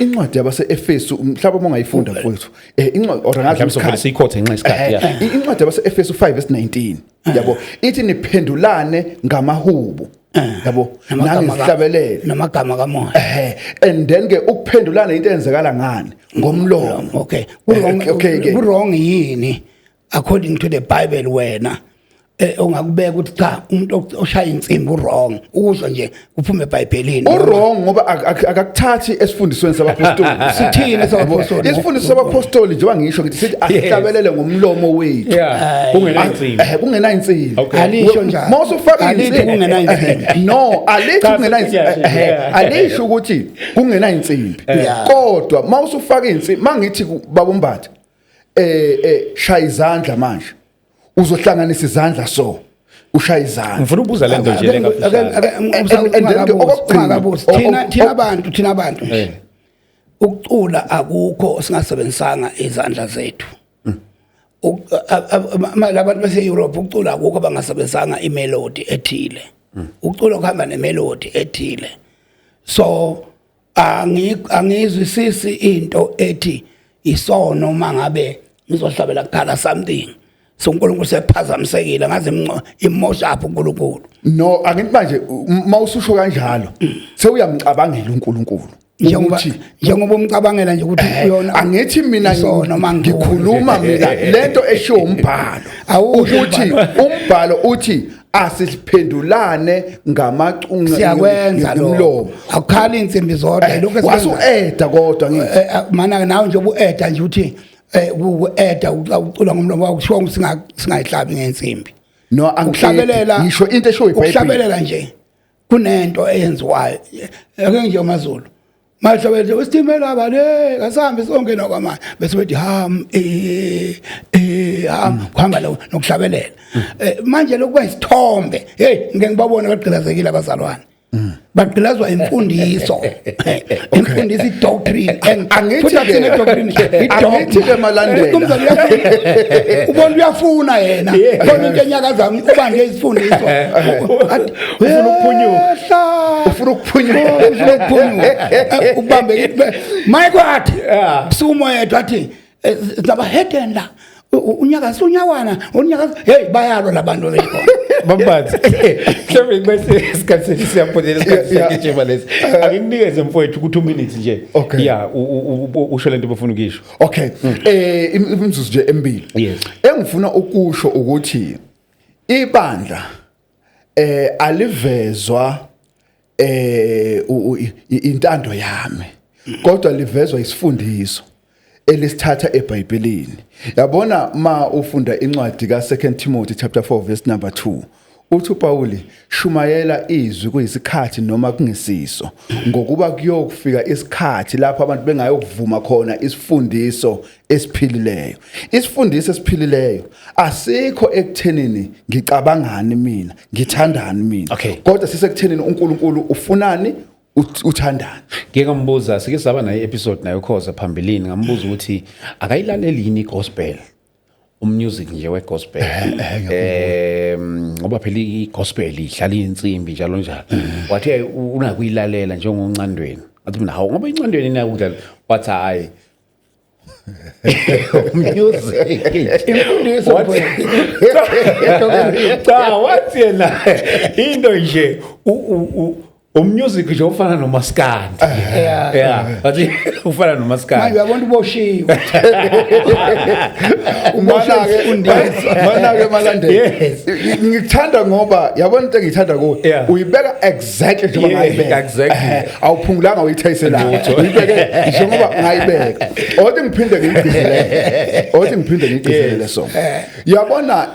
incwadi yabaseEfesu mhlawumbe ungayifunda mfowethu incwadi mhlawumbe siyikhothe ngenxa isikhathi incwadi yabaseEfesu 5:19 yabo ithi niphendulane ngamahubo yabo nangihlabelele namagama kamoya and then ke ukuphendulana into enzekala ngani ngomlomo. Okay wrong yini according to the Bible wena ongakubeka ukuthi cha umuntu oshaya insimbi wrong ukuzwa nje kuphume eBhayibhelini wrong ngoba akakuthathi esifundisweni sabapostoli. Sithini sabapostoli isifundiswa sabapostoli njengoba ngisho ngithi sithi ahlabelele ngomlomo wethu kungena insimbi kungena insimbi alisho njalo mawusufaka insimbi kungena insimbi no alisho kungena insimbi alisho ukuthi kungena insimbi kodwa mawusufaka insimbi mangithi babombathe shaya izandla manje uzohlanganisa izandla so ushaya izandla. Ngifuna ukubuza lento nje thina abantu ukucula akukho singasebenzisanga izandla zethu. Labantu base Europe ukucula akukho bangasebenzisanga imelody ethile. Ukucula kuhamba nemelody ethile. So angizwisisi into ethi isono mangabe ngizohlabela kukhala something so uNkulunkulu sephazamisekile ngaze imosha apho uNkulunkulu. No angithi manje mawususho kanjalo sewuyamcabangela uNkulunkulu njengoba umcabangela nje ukuthi uyona angithi mina noma ngikhuluma mina lento esho umbhalo ukuthi umbhalo uthi asiphendulane ngamacunga siyakwenza lo akukhali insimbi zodwa lokho wasu-eda kodwa ngithi mana nawe nje ubu-eda nje uthi uku-eda ucula ngomlomo wakho kushiwo ukuthi singayihlabi ngensimbi no ukuhlabelela ngisho into esho iBhayibheli ukuhlabelela nje kunento eyenziwayo ake nje uMazulu mahlabele wesitimela bale kasambe sonke nokwamanje bese bethi kuhamba nokuhlabelela manje lokuba isithombe hey ngeke ngibabone bagqilazekile abazalwane bagqilazwa imfundiso imfundiso idoctrine angithi ke malandela ubona uyafuna yena khona into enyakazami uba nje isifundiso ufuna ukuphunyuka ubambe mayikwathi sumo yedwa athi zaba headend la unyakaza unyakaza hey bayalo labantu lekhona Bambathi mhlawumbe bese isikhathi siyaphothela isikhathi sakhe lesi akunikeze mfowethu ukuthi 2 minutes nje yeah usho lento bafuna ukisho okay imzuzu nje embili yes engifuna ukusho ukuthi ibandla alivezwa intando yami kodwa livezwa isifundiso elisithatha eBhayibhelini yabona ma ufunda incwadi ka2 Timothy chapter 4 verse number 2 uthi uPauli shumayela izwi kuyisikhathi noma kungesiso ngokuba kuyokufika isikhathi lapho abantu bengayokuvuma khona isifundiso esiphilileyo isifundiso esiphilileyo asikho ekuthenini ngicabangani mina ngithandani mina kodwa sisekuthenini uNkulunkulu ufunani uthandana ngeke ngibuza sike saba nayo episode nayo Khoza phambilini ngambuza ukuthi akayilaleli yini igospel umusic nje wegospel ngoba phela igospel ihlala insimbi njalo njalo wathi una kuyilalela njengoncandweni athi mina hawo ngoba incandweni inakudlala wathi hayi music imfundiso wathi yena into nje umusic nje ufana nomaskandi yeah athi ufana nomaskandi manje uyabona uboshiwe mana ke malandela ngikuthanda ngoba yabona into engithanda kuwe uyibeka exactly njengoba ngayibeka exactly awuphungulanga uyithayisela uyibeke njengoba ngayibeka othi ngiphinde ngigcizelele so yabona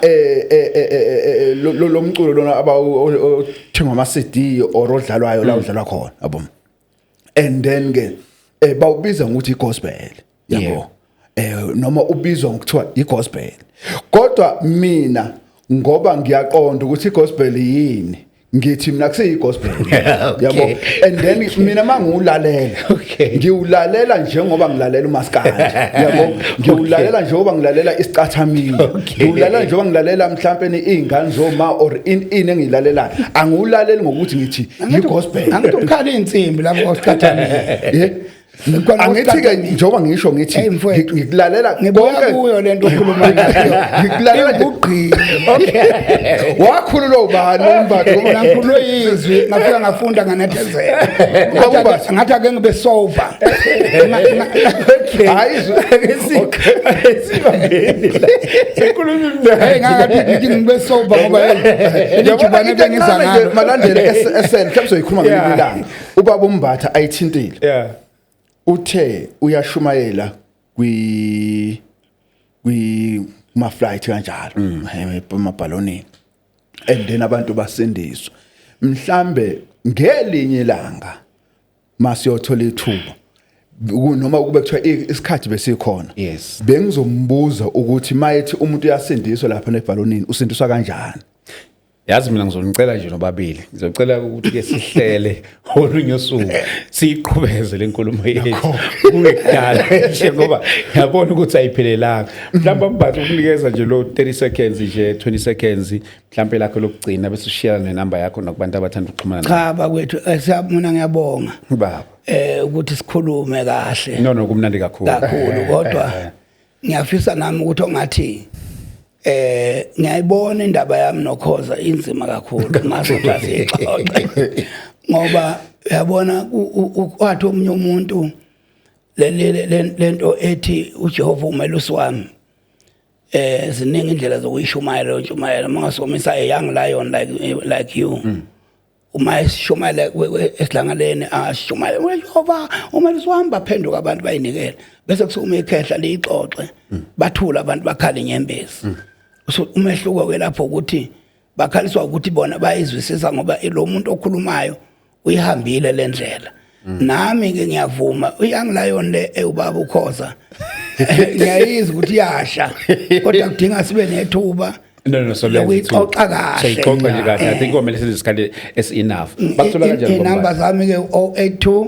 lo mculo lona abathengwa ama CD or odlalwayo la udlalwa khona yabo and then ke bawubiza ngokuthi igospel yabo noma ubizwa ngokuthiwa igospel kodwa mina ngoba ngiyaqonda ukuthi igospel yini ngithi mina kuseyigospel yabo and then mina mangiwulalela ngiwulalela njengoba ngilalela umaskandi yabo ngiwulalela njengoba ngilalela isicathamini ngiwulalela njengoba ngilalela mhlawumbe izingane zoma or ini engilalelayo angiwulaleli ngokuthi ngithi igospel angithi ukhala insimbi lapho osicathamini angithi ke njengoba ngisho ngithi ngikulalela konke kuyo lento okhuluma ngayo ngikulalela ugqile wakhululwa ubani umbatho ngoba nakhululwa izwi ngafika ngafunda nganethezela ngathi ake ngibe sober ayizwe sekhuluma imdala hey ngathi ngibe sober ngoba elijubane bengiza ngalo malandela esel mhlawumbe soyikhuluma ngelinye ilanga ubaba umbatha ayithintile uthe uyashumayela ma flight kanjalo emabhalonini and then abantu basindiswa mhlambe ngelinye ilanga masiyothola ithuba noma kube kuthiwa isikhathi besikhona bengizombuza ukuthi mayethi umuntu uyasindiswa lapha ebhalonini usindiswa kanjani yazi mina ngizonicela nje nobabili ngizocela ukuthi ke sihlele olunye usuku siqhubeze lenkulumo yethu kuyekudala nje ngoba yabona ukuthi ayiphelelanga mhlawumbe mbathu ukunikeza nje lo 30 seconds nje 20 seconds mhlawumbe lakho lokugcina bese ushare nenamba yakho nakubantu abathanda ukuxhumana cha bakwethu siyabona ngiyabonga baba ukuthi sikhulume kahle no kumnandi kakhulu kodwa ngiyafisa nami ukuthi ongathi ngiyayibona indaba yami noKhoza inzima kakhulu ngaso ukuthi ngoba yabona wathi omunye umuntu lento ethi uJehova umelusi wami ziningi indlela zokuyishumayela ntshumayela mangasomisa a young lion like you uma eshumayela esidlangaleni ashumayela uJehova umelusi wami baphenduka abantu bayinikela bese kusukuma ikhehla lixoxe bathula abantu bakhala inyembezi umehluko ke lapho ukuthi bakhaliswa ukuthi bona bayizwisisa ngoba lo muntu okhulumayo uyihambile lendlela nami ke ngiyavuma uyoung lion le ubaba ukhoza ngiyayizwa ukuthi yasha kodwa kudinga sibe nethuba no so lokuyixoxa kahle siyixoxa nje kahle I think komele sizisikhathi es enough bakuthola kanjani inamba zami ke 082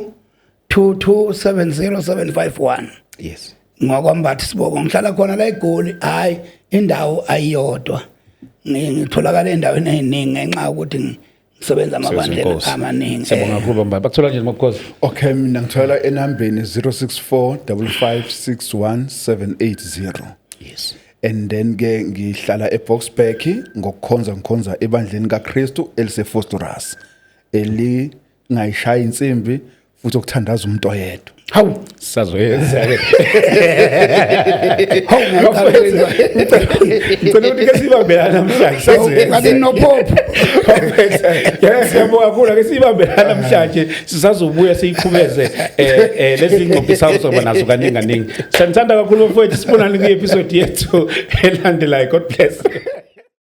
2270751 yes ngokwambathi siboko ngihlala khona la eGoli hayi indawo ayiyodwa ngitholakala endaweni eziningi ngenxa ukuthi ngisebenza amabandla amaningi siyabonga kakhulu bamba bakuthola nje Mkhozi Okay mina ngithola enambeni 0645561780 yes and then ke ngihlala eBoxburg ngikhonza ebandleni kaKristu eliseFosturus ngayishaya insimbi futhi okuthandaza umuntu oyedwa hawu sazoyenza ke ngicela ukuthi ke sibambelana namhlanje sazoyenza no pop siyabonga kakhulu ke sibambelana namhlanje sisazobuya siyiqhubeze lezi ingqondo sazoba nazo kaningi sanithanda kakhulu mfowethu sibonani kwi episode yethu elandelayo God bless